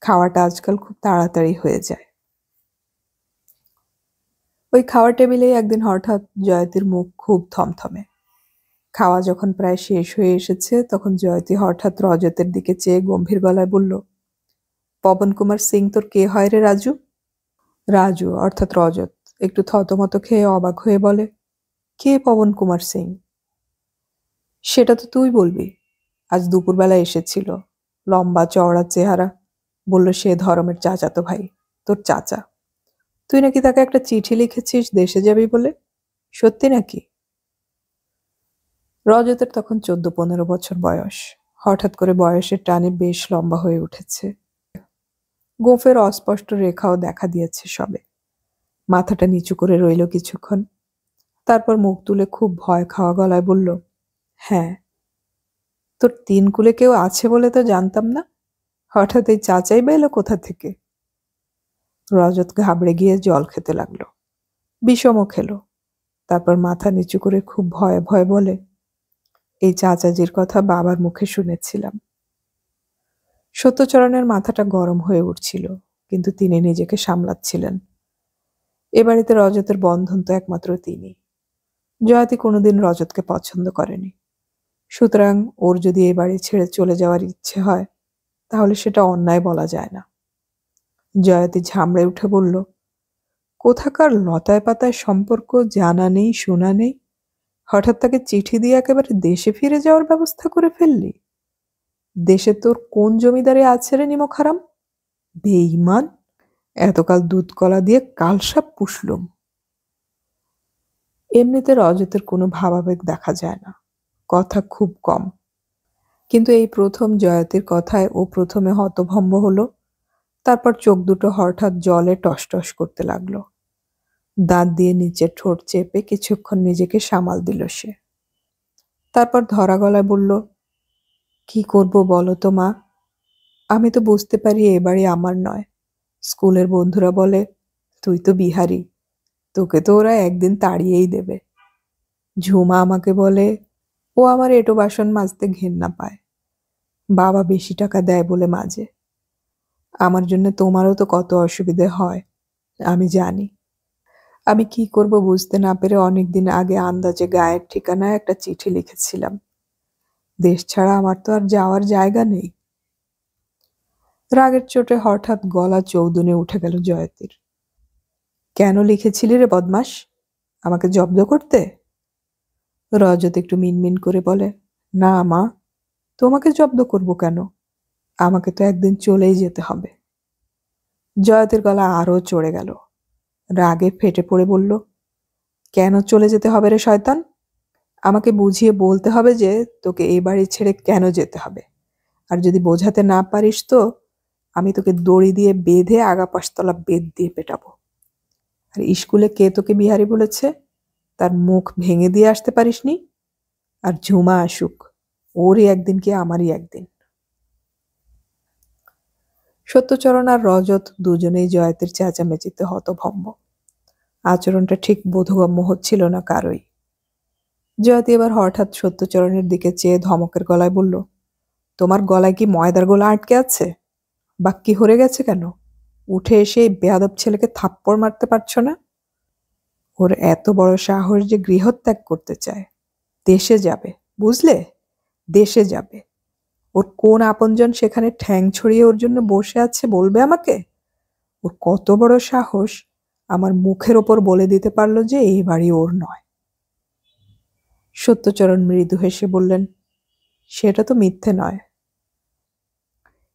খাওয়াটা আজকাল খুব তাড়াতাড়ি হয়ে যায়। ওই খাওয়ার টেবিলেই একদিন হঠাৎ জয়তীর মুখ খুব থমথমে। খাওয়া যখন প্রায় শেষ হয়ে এসেছে তখন জয়তী হঠাৎ রজতের দিকে চেয়ে গম্ভীর গলায় বলল, পবন কুমার সিং তোর কে হয় রে রাজু? রাজু অর্থাৎ রজত একটু থতমত খেয়ে অবাক হয়ে বলে, কে পবন কুমার সিং? সেটা তো তুই বলবি। আজ দুপুরবেলা এসেছিল, লম্বা চওড়া চেহারা, বলল সে ধরমের চাচাতো ভাই, তোর চাচা। তুই নাকি তাকে একটা চিঠি লিখেছিস দেশে যাবি বলে, সত্যি নাকি? রজতের তখন 14-15 বছর বয়স। হঠাৎ করে বয়সের টানে বেশ লম্বা হয়ে উঠেছে। গোঁফের অস্পষ্ট রেখাও দেখা দিয়েছে সবে। মাথাটা নিচু করে রইল কিছুক্ষণ, তারপর মুখ তুলে খুব ভয় খাওয়া গলায় বলল, হ্যাঁ। তোর 3 কুলে কেউ আছে বলে তো জানতাম না, হঠাৎ এই চাচাই বা এলো কোথা থেকে? রজত ঘাবড়ে গিয়ে জল খেতে লাগলো, বিষমও খেলো। তারপর মাথা নিচু করে খুব ভয়ে ভয়ে বলে, এই চাচাজির কথা বাবার মুখে শুনেছিলাম। সত্যচরণের মাথাটা গরম হয়ে উঠছিল, কিন্তু তিনি নিজেকে সামলাচ্ছিলেন। এ বাড়িতে রজতের বন্ধন তো একমাত্র তিনি। জয়াতি কোনোদিন রজতকে পছন্দ করেনি, সুতরাং ওর যদি এ বাড়ি ছেড়ে চলে যাওয়ার ইচ্ছে হয় তাহলে সেটা অন্যায় বলা যায় না। জয়াতি ঝামড়ে উঠে বলল, কোথাকার লতায় পাতায় সম্পর্ক, জানা নেই শোনা নেই, হঠাৎ তাকে চিঠি দিয়ে একেবারে দেশে ফিরে যাওয়ার ব্যবস্থা করে ফেললি? দেশে তোর কোন জমিদারে আছে রে নিমকহারাম? বেঈমান! এতকাল দুধ কলা দিয়ে কালসাপ পুষলুম। এমনিতে রজতের কোনো ভাবাবেগ দেখা যায় না, কথা খুব কম, কিন্তু এই প্রথম জয়াতির কথায় ও প্রথমে হতভম্ব হলো। তারপর চোখ দুটো হঠাৎ জলে টসটস করতে লাগলো। দাঁত দিয়ে নিচের ঠোঁট চেপে কিছুক্ষণ নিজেকে সামাল দিল সে। তারপর ধরা গলায় বলল, কি করব বলো তো মা? আমি তো বুঝতে পারি এ বাড়ি আমার নয়। স্কুলের বন্ধুরা বলে, তুই তো বিহারি, তোকে তো ওরা একদিন তাড়িয়েই দেবে। ঝুমা আমাকে বলে, ও আমার এঁটো বাসন মাজতে ঘেন্না পায়, বাবা বেশি টাকা দেয় বলে মাজে। আমার জন্য তোমারও তো কত অসুবিধে হয় আমি জানি। আমি কি করব বুঝতে না পেরে অনেকদিন আগে আন্দাজে গায়ের ঠিকানায় একটা চিঠি লিখেছিলাম। দেশ ছাড়া আমার তো আর যাওয়ার জায়গা নেই। রাগের চোটে হঠাৎ গলা চৌদনে উঠে গেল জয়তীর। কেন লিখেছিলি রে বদমাস? আমাকে জব্দ করতে? রজত একটু মিনমিন করে বলে, না মা, তোমাকে জব্দ করব কেন? আমাকে তো একদিন চলেই যেতে হবে। জয়তীর গলা আরো চড়ে গেল। রাগে ফেটে পড়ে বলল, কেন চলে যেতে হবে রে শয়তান? আমাকে বুঝিয়ে বলতে হবে যে তোকে এই বাড়ি ছেড়ে কেন যেতে হবে। আর যদি বোঝাতে না পারিস তো আমি তোকে দড়ি দিয়ে বেঁধে আগা পাশতলা বেত দিয়ে পেটাবো। আর স্কুলে কে তোকে বিহারি বলেছে? তার মুখ ভেঙে দিয়ে আসতে পারিসনি? আর ঝুমা আসুক, ওরই একদিন কি আমারই একদিন। সত্যচরণ আর রজত দুজনেই জয়াতির চেঁচামেচিতে হতভম্ব। আচরণটা ঠিক বোধগম্য হচ্ছিল না কারোই। জয়াতি এবার হঠাৎ সত্যচরণের দিকে চেয়ে ধমকের গলায় বলল, তোমার গলায় কি ময়দার গোলা আটকে আছে? বাক্কি হরে গেছে কেন? উঠে এসে এই বেয়াদব ছেলেকে থাপ্পড় মারতে পারছো না? ওর এত বড় সাহস যে গৃহত্যাগ করতে চায়। দেশে যাবে, বুঝলে? দেশে যাবে। ওর কোন আপনজন সেখানে ঠ্যাং ছড়িয়ে ওর জন্য বসে আছে বলবে আমাকে? ওর কত বড় সাহস আমার মুখের ওপর বলে দিতে পারলো যে এই বাড়ি ওর নয়। সত্যচরণ মৃদু হেসে বললেন, সেটা তো মিথ্যে নয়।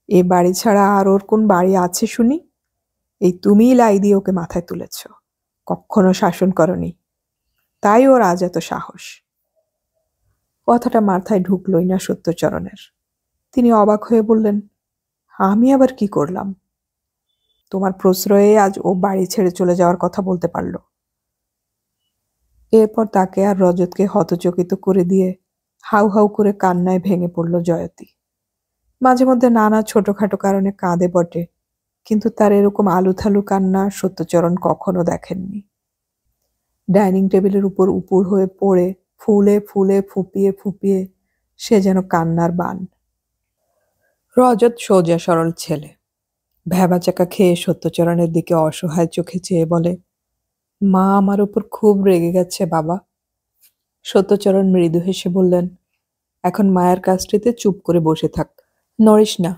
এ বাড়ি ছাড়া আর ওর কোন বাড়ি আছে শুনি? এই তুমিই লাই দিয়ে ওকে মাথায় তুলেছ, কখনো শাসন করনি, তাই ওর আজ এত সাহস। কথাটা মাথায় ঢুকলই না সত্যচরণের। তিনি অবাক হয়ে বললেন, আমি আবার কি করলাম? তোমার প্রশ্রয়ে আজ ও বাড়ি ছেড়ে চলে যাওয়ার কথা বলতে পারল। এরপর তাকে আর রজতকে হতচকিত করে দিয়ে হাউ হাউ করে কান্নায় ভেঙে পড়ল জয়তী। মাঝে মধ্যে নানা ছোটখাটো কারণে কাঁদে বটে, কিন্তু তার এরকম আলুথালু কান্না সত্যচরণ কখনো দেখেননি। ডাইনিং টেবিলের উপর উপুড় হয়ে পড়ে ফুলে ফুলে ফুপিয়ে ফুপিয়ে সে যেন কান্নার বান। রজত সোজা সরল ছেলে, ভ্যাবাচাকা খেয়ে সত্যচরণের দিকে অসহায় চোখে চেয়ে বলে, মা আমার উপর খুব রেগে গেছে বাবা। সত্যচরণ মৃদু হেসে বললেন, এখন মায়ের কাছটিতে চুপ করে বসে থাক, নড়িস না।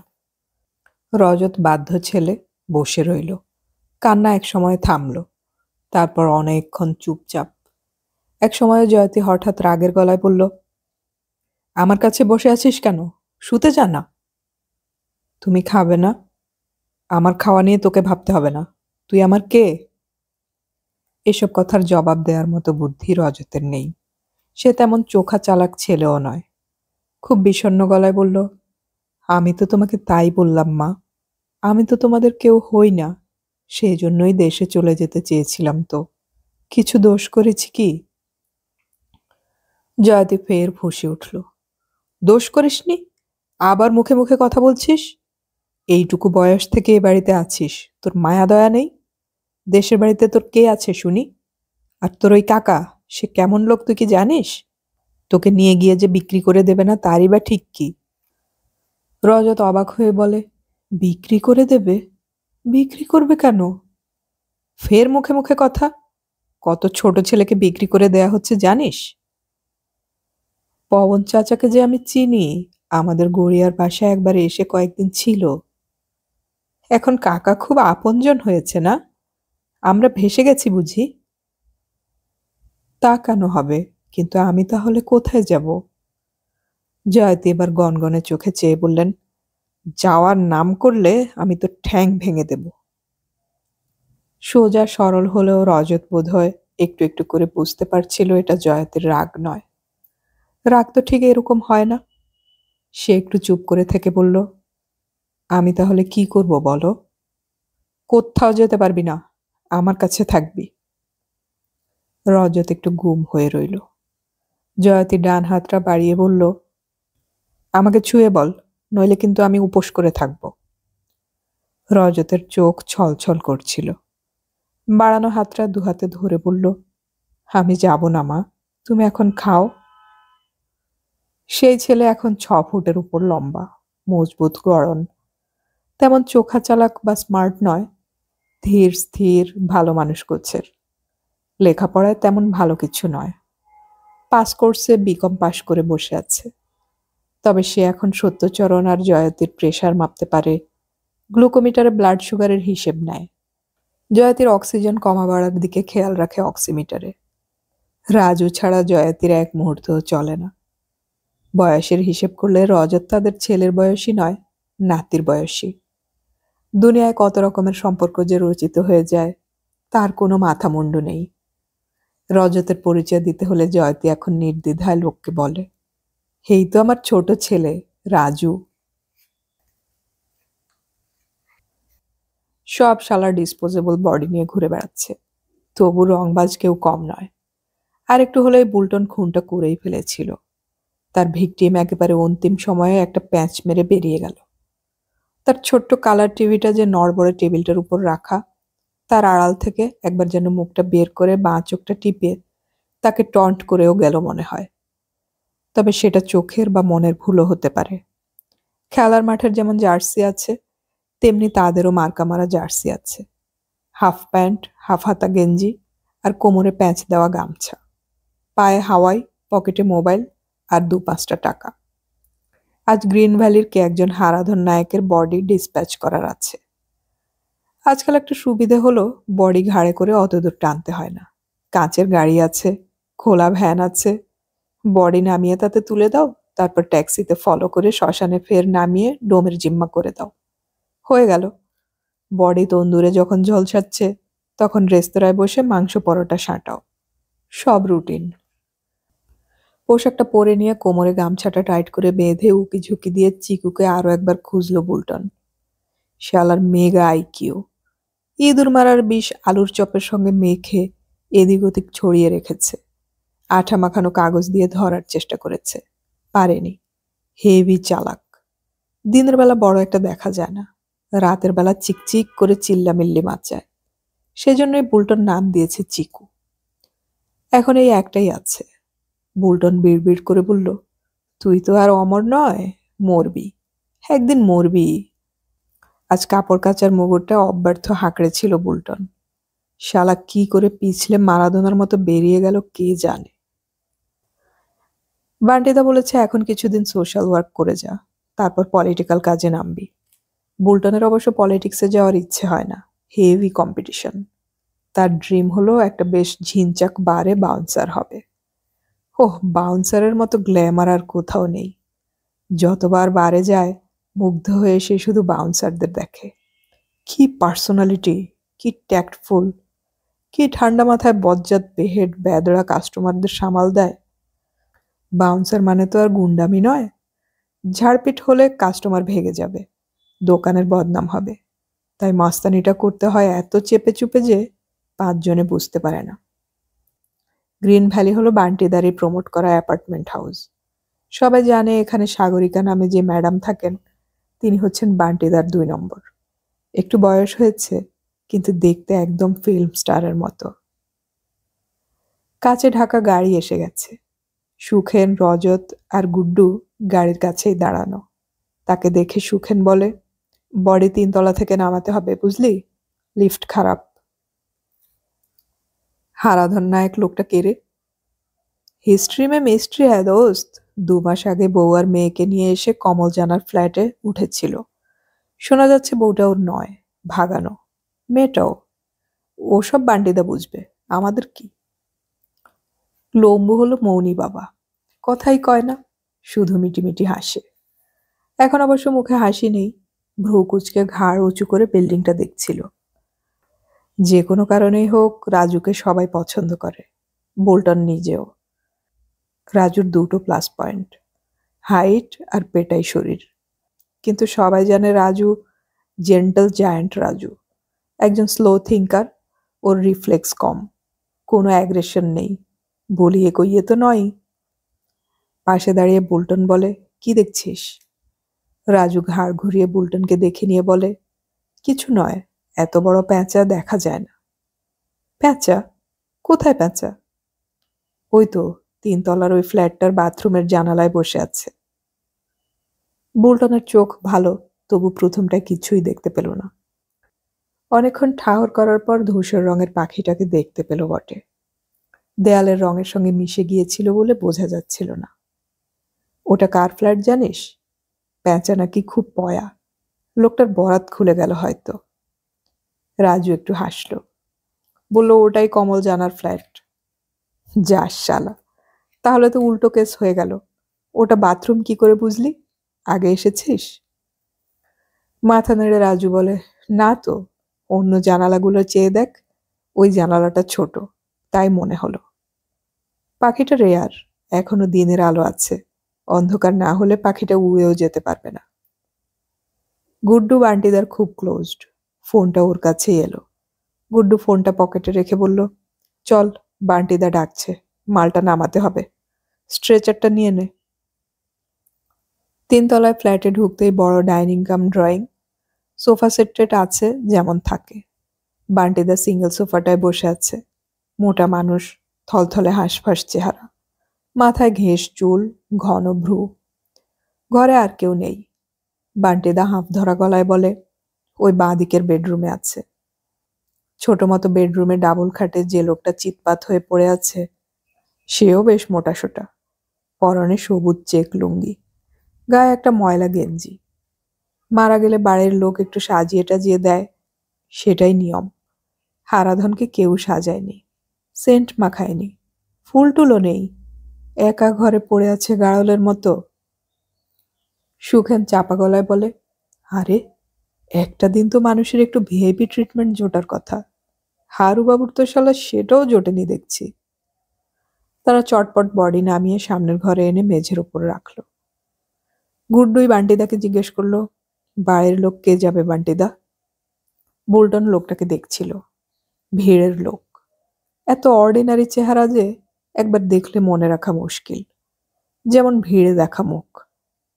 রজত বাধ্য ছেলে বসে রইল। কান্না এক সময় থামল, তারপর অনেকক্ষণ চুপচাপ। এক সময় জয়তী হঠাৎ রাগের গলায় বলল, আমার কাছে বসে আছিস কেন? শুতে যা না। তুমি খাবে না? আমার খাওয়া নিয়ে তোকে ভাবতে হবে না। তুই আমার কে? এসব কথার জবাব দেওয়ার মতো বুদ্ধি রজতের নেই। সে তেমন চোখা চালাক ছেলেও নয়। খুব বিষণ্ণ গলায় বলল, আমি তো তোমাকে তাই বললাম মা, আমি তো তোমাদের কেউ হই না, সেই জন্যই দেশে চলে যেতে চেয়েছিলাম। তো কিছু দোষ করেছি কি? জয়তী ফের ফুঁসে উঠল, দোষ করিসনি? আবার মুখে মুখে কথা বলছিস? এইটুকু বয়স থেকে এ বাড়িতে আছিস, তোর মায়া দয়া নেই? দেশের বাড়িতে তোর কে আছে শুনি? আর তোর ওই কাকা, সে কেমন লোক তুই কি জানিস? তোকে নিয়ে গিয়ে যে বিক্রি করে দেবে না তারই বা ঠিক কি? রজত অবাক হয়ে বলে, বিক্রি করে দেবে? বিক্রি করবে কেন? ফের মুখে মুখে কথা। কত ছোট ছেলেকে বিক্রি করে দেয়া হচ্ছে জানিস? পবন চাচাকে যে আমি চিনি, আমাদের গড়িয়ার বাসায় একবার এসে কয়েকদিন ছিল। এখন কাকা খুব আপনজন হয়েছে না? আমরা ভেসে গেছি বুঝি? তা কেন হবে? কিন্তু আমি তাহলে কোথায় যাব? জয়তী এবার গনগনে চোখে চেয়ে বললেন, যাওয়ার নাম করলে আমি তো ঠ্যাং ভেঙে দেব। সোজা সরল হলেও রজত বোধ হয় একটু একটু করে বুঝতে পারছিল এটা জয়তীর রাগ নয়। রাগ তো ঠিক এরকম হয় না। সে একটু চুপ করে থেকে বলল, আমি তাহলে কি করব বলো? কোত্থাও যেতে পারবি না, আমার কাছে থাকবি। রজত একটু গুম হয়ে রইল। জয়তী ডান হাতটা বাড়িয়ে বলল, আমাকে ছুঁয়ে বল, নইলে কিন্তু আমি উপোস করে থাকব। রজতের চোখ ছলছল করছিল। বাড়ানো হাতটা দুহাতে ধরে বলল, আমি যাব না মা, তুমি এখন খাও। সেই ছেলে এখন 6 ফুটের উপর লম্বা, মজবুত গড়ন, তেমন চোখা চালাক বা স্মার্ট নয়, ধীর স্থির, ভালো মানুষ গোছের। লেখাপড়ায় তেমন ভালো কিছু নয়, পাস কোর্সে বিকম পাশ করে বসে আছে। তবে সে এখন সত্যচরণ আর জয়তীর প্রেশার মাপতে পারে, গ্লুকোমিটারে ব্লাড সুগারের হিসেব নেয়, জয়তীর অক্সিজেন কমা বাড়ার দিকে খেয়াল রাখে অক্সিমিটারে। রাজু ছাড়া জয়তীর এক মুহূর্তও চলে না। বয়সের হিসেব করলে রজত তাদের ছেলের বয়সী নয়, নাতির বয়সী। দুনিয়ায় কত রকমের সম্পর্ক যে রচিত হয়ে যায় তার কোনো মাথা মুন্ডু নেই। রজতের পরিচয় দিতে হলে জয়তী এখন নির্দ্বিধায় লোককে বলে, এই তো আমার ছোট ছেলে রাজু। সব শালা ডিসপোজেবল বডি নিয়ে ঘুরে বেড়াচ্ছে, তবু রংবাজ কেউ কম নয়। আর একটু হলে বুলটন খুনটা করেই ফেলেছিল। তার ভিকটিম একেবারে অন্তিম সময়ে একটা প্যাঁচ মেরে বেরিয়ে গেল। তার ছোট্ট কালার টিভিটা যে নড়বড়ে টেবিলটার উপর রাখা, তার আড়াল থেকে একবার যেন মুখটা বের করে বাঁ চোখটা টিপে তাকে টন্ট করেও গেল মনে হয়। তবে সেটা চোখের বা মনের ভুলও হতে পারে। খেলার মাঠের যেমন জার্সি আছে, তেমনি তাদেরও মার্কা মারা জার্সি আছে। হাফ প্যান্ট, হাফ হাতা গেঞ্জি আর কোমরে প্যাঁচ দেওয়া গামছা, পায়ে হাওয়াই, পকেটে মোবাইল আর 2-5টা টাকা। আজ গ্রিন ভ্যালির কে একজন হারাধন নায়কের বডি ডিসপ্যাচ করার আছে। আজকাল একটা সুবিধে হলো, বডি ঘাড়ে করে অত দূর টানতে হয় না। কাঁচের গাড়ি আছে, খোলা ভ্যান আছে, বডি নামিয়ে তাতে তুলে দাও, তারপর ট্যাক্সিতে ফলো করে শ্মশানে ফের নামিয়ে ডোমের জিম্মা করে দাও, হয়ে গেল। বডি তন্দুরে যখন ঝলসাচ্ছে, তখন রেস্তোরাঁয় বসে মাংস পরোটা সাঁটাও, সব রুটিন। পোশাকটা পরে নিয়ে কোমরে গামছাটা টাইট করে বেঁধে উকি ঝুঁকি দিয়ে চিকুকে আরো একবার খুঁজল বুলটন। শালার মেগা আইকিউ, ইঁদুর মারার বিষ আলুর চপের সঙ্গে মেখে এদিক ওদিক ছড়িয়ে রেখেছে। আঠা মাখানো কাগজ দিয়ে ধরার চেষ্টা করেছে, পারেনি। হেভি চালাক। দিনের বেলা বড় একটা দেখা যায় না, রাতের বেলা চিকচিক করে চিল্লামিল্লি মাচায়। সেজন্যই বুলটন নাম দিয়েছে চিকু। এখন এই একটাই আছে। বুলটন বিড়বিড় করে বলল, তুই তো আর অমর নয়, মরবি, একদিন মরবি। আজ কাপড় কাচার মুগুরটা অব্যর্থ হাঁকড়ে ছিল বুলটন। শালা কি করে পিছলে মারাদোনার মতো বেরিয়ে গেল কে জানে। বান্টিদা বলেছে এখন কিছুদিন সোশ্যাল ওয়ার্ক করে যা, তারপর পলিটিক্যাল কাজে নামবি। বুলটনের অবশ্য পলিটিক্সে যাওয়ার ইচ্ছে হয় না, হেভি কম্পিটিশন। তার ড্রিম হলো একটা বেশ ঝিনচাক বারে বাউন্সার হবে। ওহ, বাউন্সারের মতো গ্ল্যামার আর কোথাও নেই। যতবার বারে যায়, মুগ্ধ হয়ে সে শুধু বাউন্সারদের দেখে। কি পার্সোনালিটি, কি ট্যাক্টফুল, কি ঠান্ডা মাথায় বজ্জাত বেহেড ব্যাদরা কাস্টমারদের সামাল দেয়। বাউন্সার মানে তো আর গুন্ডামি নয়। ঝাড়পিট হলে কাস্টমার ভেগে যাবে, দোকানের বদনাম হবে। তাই মাস্তানিটা করতে হয় এত চেপে চুপে যে 5 জনে বুঝতে পারে না। গ্রিন ভ্যালি হলো বান্টিদারি প্রমোট করা অ্যাপার্টমেন্ট হাউস। সবাই জানে এখানে সাগরিকা নামে যে ম্যাডাম থাকেন, তিনি হচ্ছেন বান্টিদার 2 নম্বর। একটু বয়স হয়েছে, কিন্তু দেখতে একদম ফিল্ম স্টারের মতো। কাচে ঢাকা গাড়ি এসে গেছে। সুখেন, রজত আর গুড্ডু গাড়ির কাছেই দাঁড়ানো। তাকে দেখে সুখেন বলে, বডি 3 তলা থেকে নামাতে হবে বুঝলি, লিফট খারাপ। হারাধন নায়ক লোকটা কেড়ে, হিস্ট্রি মে মিস্ট্রি হ্যায় দোস্ত। 2 মাস আগে বউ আর মেয়েকে নিয়ে এসে কমল জানার ফ্ল্যাটে উঠেছিল। শোনা যাচ্ছে বউটা ওর নয়, ভাগানো। মেয়েটাও। ওসব বান্টিদা বুঝবে, আমাদের কি। লম্বু হলো মৌনী বাবা, কথাই কয় না, শুধু মিটিমিটি হাসে। এখন অবশ্য মুখে হাসি নেই, ভ্রু কুচকে ঘাড় উঁচু করে বিল্ডিংটা দেখছিল। যে কোনো কারণেই হোক, রাজুকে সবাই পছন্দ করে, বোল্টন নিজেও। রাজুর 2টো প্লাস পয়েন্ট, হাইট আর পেটাই শরীর। কিন্তু সবাই জানে রাজু জেন্টল জায়ান্ট রাজু, একজন স্লো থিঙ্কার। ওর রিফ্লেক্স কম, কোনো অ্যাগ্রেশন নেই, বলিয়ে কইয়ে তো নয়। পাশে দাঁড়িয়ে বুলটন বলে, কি দেখছিস? রাজু ঘাড় ঘুরিয়ে বুলটনকে দেখে নিয়ে বলে, কিছু নয়, এত বড় প্যাঁচা দেখা যায় না। প্যাঁচা? কোথায় প্যাঁচা? ওই তো 3 তলার ওই ফ্ল্যাটটার বাথরুমের জানালায় বসে আছে। বুলটনের চোখ ভালো, তবু প্রথমটায় কিছুই দেখতে পেল না। অনেকক্ষণ ঠাহর করার পর ধূসর রঙের পাখিটাকে দেখতে পেল বটে। দেয়ালের রঙের সঙ্গে মিশে গিয়েছিল বলে বোঝা যাচ্ছিল না। ওটা কার ফ্ল্যাট জানিস? প্যাঁচা নাকি খুব পয়া, লোকটার বরাত খুলে গেল হয়তো। রাজু একটু হাসল, বলল, ওটাই কমল জানার ফ্ল্যাট। যাস শালা, তাহলে তো উল্টো কেস হয়ে গেল। ওটা বাথরুম কি করে বুঝলি? আগে এসেছিস? মাথা নেড়ে রাজু বলে, না তো, অন্য জানালাগুলো চেয়ে দেখ, ওই জানালাটা ছোট, তাই মনে হলো। পাখিটা রেয়ার, এখনো দিনের আলো আছে, অন্ধকার না হলে পাখিটা উড়েও যেতে পারবে না। গুড্ডু বান্টিদার খুব ক্লোজড, ফোনটা ওর কাছেই এলো। গুড্ডু ফোনটা পকেটে রেখে বলল, চল, বান্টিদা ডাকছে, মালটা নামাতে হবে, স্ট্রেচারটা নিয়ে নে। তিনতলায় ফ্ল্যাটে ঢুকতেই বড় ডাইনিং কাম ড্রয়িং, সোফা সেট আছে যেমন থাকে। বান্টিদা সিঙ্গেল সোফাটায় বসে আছে। মোটা মানুষ, থলথলে হাঁসফাঁস চেহারা, মাথায় ঘেঁষ চুল, ঘন ভ্রু। ঘরে আর কেউ নেই। বান্টিদা হাঁফ ধরা গলায় বলে, ওই বাঁ দিকের বেডরুমে আছে। ছোট মতো বেডরুমে ডাবল খাটে যে লোকটা চিৎপাত হয়ে পড়ে আছে, সেও বেশ মোটাসোটা, পরনে সবুজ চেক লুঙ্গি, গায়ে একটা ময়লা গেঞ্জি। মারা গেলে বাড়ির লোক একটু সাজিয়ে টাজিয়ে দেয়, সেটাই নিয়ম। হারাধনকে কেউ সাজায়নি, সেন্ট মাখায়নি, ফুল টুলও নেই। একা ঘরে পড়ে আছে গাড়লের মতো। সুখেন চাপা গলায় বলে, আরে একটা দিন তো মানুষের একটু ভিআইপি ট্রিটমেন্ট জোটার কথা। হারুবাবুর তো শালা সেটাও জোটেনি দেখছি। তারা চটপট বডি নামিয়ে সামনের ঘরে এনে মেঝের ওপর রাখলো। গুড্ডুই বান্টিদাকে জিজ্ঞেস করলো, বাড়ির লোক কে যাবে বান্টিদা? বুলটন লোকটাকে দেখছিল। ভিড়ের লোক, এত অর্ডিনারি চেহারা যে একবার দেখলে মনে রাখা মুশকিল। যেমন ভিড়ে দেখা মুখ,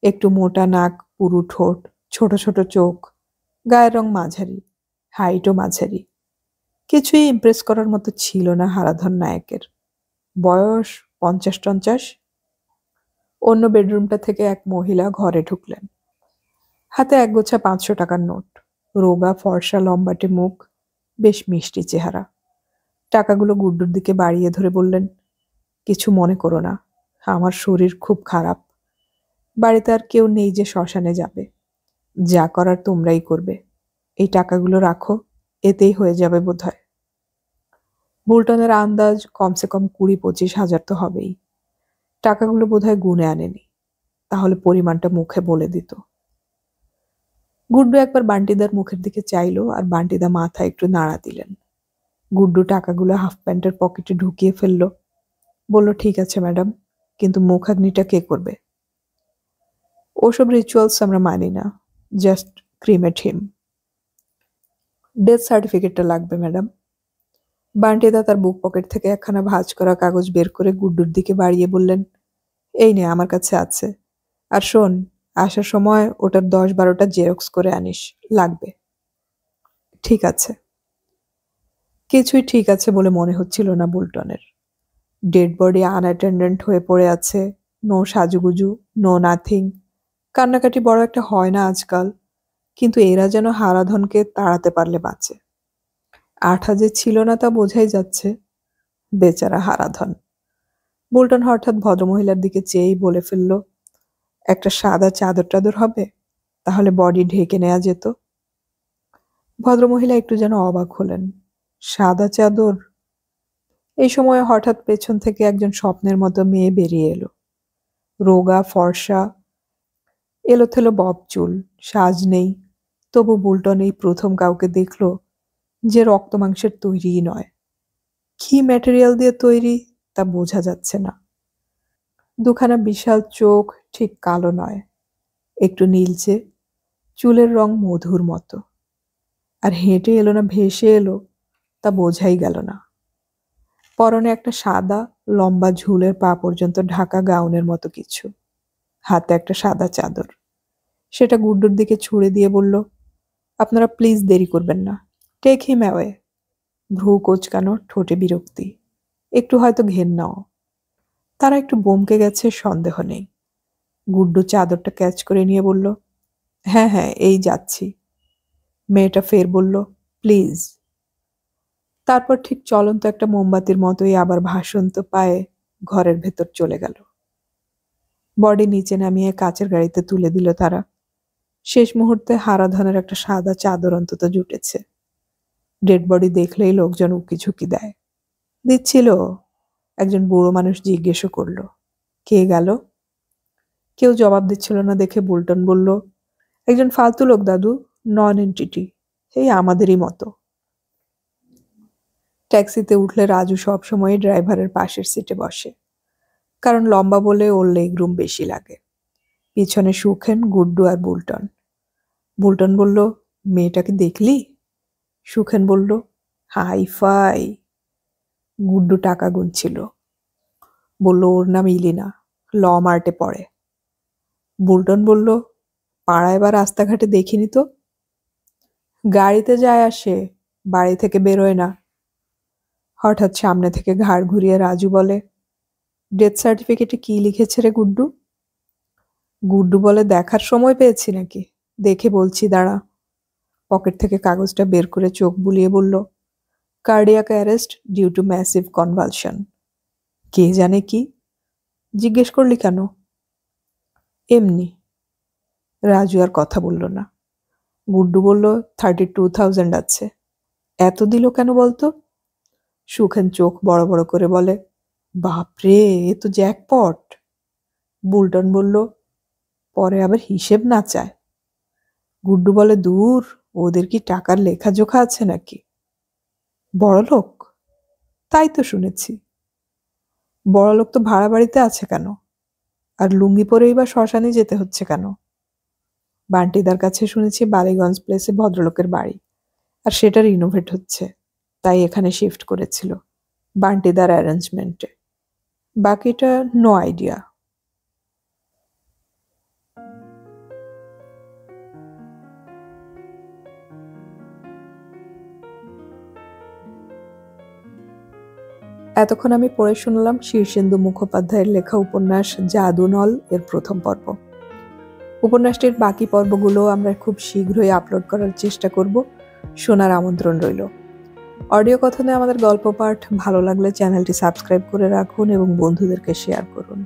একটু মোটা নাক, পুরু ঠোঁট, ছোট ছোট চোখ, গায়ের রং মাঝারি, হাইটও মাঝারি। কিছুই ইমপ্রেস করার মতো ছিল না হারাধন নায়কের। বয়স 50-50। অন্য বেডরুমটা থেকে এক মহিলা ঘরে ঢুকলেন। হাতে একগোছা 500 টাকার নোট, রোগা ফর্সা লম্বাটে মুখ, বেশ মিষ্টি চেহারা। টাকাগুলো গুড্ডুর দিকে বাড়িয়ে ধরে বললেন, কিছু মনে করো না, আমার শরীর খুব খারাপ। বাড়িতে আর কেউ নেই যে শ্মশানে যাবে। যা করার তোমরাই করবে। এই টাকাগুলো রাখো, এতেই হয়ে যাবে বোধহয়। বুলটনের আন্দাজ কমসে কম 20-25 হাজার তো হবেই। টাকাগুলো বোধহয় গুনে আনেনি, তাহলে পরিমাণটা মুখে বলে দিত। গুড্ডু একবার বান্টিদার মুখের দিকে চাইলো, আর বান্টিদা মাথা একটু নাড়া দিলেন। গুড্ডু টাকাগুলো হাফ প্যান্টের পকেটে ঢুকিয়ে ফেলল। বলল, ঠিক আছে ম্যাডাম, কিন্তু মুখাগ্নিটা কে করবে? ওসব রিচুয়ালস আমরা মানি না, জাস্ট ক্রিমেট হিম। ডেথ সার্টিফিকেটটা লাগবে ম্যাডাম। বান্টিদা তার বুক পকেট থেকে একখানা ভাঁজ করা কাগজ বের করে গুড্ডুর দিকে বাড়িয়ে বললেন, এই নে, আমার কাছে আছে। আর শোন, আসার সময় ওটার 10-12টা জেরক্স করে আনিস, লাগবে। ঠিক আছে। কিছুই ঠিক আছে বলে মনে হচ্ছিল না বুলটনের। ডেড বডি আনঅ্যাটেন্ডেন্ট হয়ে পড়ে আছে, নো সাজুগুজু, নো নাথিং। কান্নাকাটি বড় একটা হয় না আজকাল, কিন্তু এরা যেন হারাধনকে তাড়াতে পারলে বাঁচে। আঠা যে ছিল না তা বোঝাই যাচ্ছে। বেচারা হারাধন। বুলটন হঠাৎ ভদ্রমহিলার দিকে চেয়েই বলে ফেলল, একটা সাদা চাদর টাদর হবে, তাহলে বডি ঢেকে নেওয়া যেত। ভদ্রমহিলা একটু যেন অবাক হলেন। সাদা চাদর? এই সময় হঠাৎ পেছন থেকে একজন স্বপ্নের মতো মেয়ে বেরিয়ে এলো। রোগা ফর্সা, এলোথেলো বব চুল, সাজ নেই। তবু বুলটন এই প্রথম কাউকে দেখল যে রক্ত মাংসের তৈরিই নয়। কি ম্যাটেরিয়াল দিয়ে তৈরি তা বোঝা যাচ্ছে না। দুখানা বিশাল চোখ ঠিক কালো নয়, একটু নীলচে, চুলের রং মধুর মতো। আর হেঁটে এলো না ভেসে এলো তা বোঝাই গেল না। পরনে একটা সাদা লম্বা ঝুলের পা পর্যন্ত ঢাকা গাউনের মতো কিছু, হাতে একটা সাদা চাদর। সেটা গুড্ডুর দিকে ছুঁড়ে দিয়ে বলল, আপনারা প্লিজ দেরি করবেন না, টেক হিম অ্যাওয়ে। ভ্রু কোচকানো, ঠোঁটে বিরক্তি, একটু হয়তো ঘেন্নাও। তারা একটু বমকে গেছে সন্দেহ নেই। গুড্ডু চাদরটা ক্যাচ করে নিয়ে বলল, হ্যাঁ হ্যাঁ, এই যাচ্ছি। মেয়েটা ফের বলল, প্লিজ। তারপর ঠিক চলন্ত একটা মোমবাতির মতোই আবার ভাসন্ত পায়ে ঘরের ভেতর চলে গেল। বডি নিচে নামিয়ে কাচের গাড়িতে তুলে দিল তারা। শেষ মুহূর্তে হারাধনের একটা সাদা চাদর অন্তত জুটেছে। ডেড বডি দেখলেই লোকজন উকি ঝুঁকি দেয়। দিচ্ছিল। একজন বুড়ো মানুষ জিজ্ঞেসও করল, কে গেল? কেউ জবাব দিচ্ছিল না দেখে বুলটন বলল, একজন ফালতু লোক দাদু, নন এন্টিটি, এই আমাদেরই মতো। ট্যাক্সিতে উঠলে রাজু সবসময় ড্রাইভারের পাশের সিটে বসে, কারণ লম্বা বলে ওর লেগ রুম বেশি লাগে। পিছনে সুখেন, গুড্ডু আর বুলটন। বুলটন বলল, মেয়েটাকে দেখলি? সুখেন বলল, হাই ফাই। গুড্ডু টাকা গুনছিল। বলল, ওর নাম ইলিনা, ল মার্টে পড়ে। বুলটন বলল, পাড়ায় বা রাস্তাঘাটে দেখিনি তো। গাড়িতে যায় আসে, বাড়ি থেকে বেরোয় না। হঠাৎ সামনে থেকে ঘাড় ঘুরিয়ে রাজু বলে, ডেথ সার্টিফিকেটে কি লিখেছে রে গুড্ডু? গুড্ডু বলে, দেখার সময় পেয়েছি নাকি, দেখে বলছি দাঁড়া। পকেট থেকে কাগজটা বের করে চোখ বুলিয়ে বলল, cardiac arrest due to massive convulsion. কে জানে কি? জিজ্ঞেস করলি কেন? এমনি। রাজু আর কথা বলল না। গুড্ডু বলল, 32,000 আছে। এত দিল কেন বলতো? সুখেন চোখ বড় বড় করে বলে, বাপরে, এ তো জ্যাকপট। বুলটন বলল, পরে আবার হিসেব না চায়। গুড্ডু বলে, দূর, ওদের কি টাকার লেখাজোখা আছে নাকি? বড়লোক? তাই তো শুনেছি। বড়লোক তো ভাড়া বাড়িতে আছে কেন? আর লুঙ্গি পরেই বা শ্মশানে যেতে হচ্ছে কেন? বান্টিদার কাছে শুনেছি বালিগঞ্জ প্লেসে ভদ্রলোকের বাড়ি, আর সেটা রিনোভেট হচ্ছে, তাই এখানে শিফট করেছিল বান্টিদার অ্যারেঞ্জমেন্টে। বাকিটা নো আইডিয়া। এতক্ষণ আমি পড়ে শুনলাম শীর্ষেন্দু মুখোপাধ্যায়ের লেখা উপন্যাস জাদুনল এর প্রথম পর্ব। উপন্যাসটির বাকি পর্বগুলো আমরা খুব শীঘ্রই আপলোড করার চেষ্টা করব। শোনার আমন্ত্রণ রইল। অডিও কথনে আমাদের গল্প পাঠ ভালো লাগলে চ্যানেলটি সাবস্ক্রাইব করে রাখুন এবং বন্ধুদেরকে শেয়ার করুন।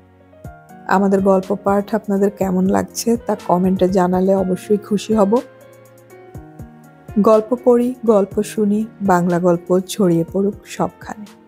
আমাদের গল্প পাঠ আপনাদের কেমন লাগছে তা কমেন্টে জানালে অবশ্যই খুশি হব। গল্প পড়ি, গল্প শুনি, বাংলা গল্প ছড়িয়ে পড়ুক সবখানে।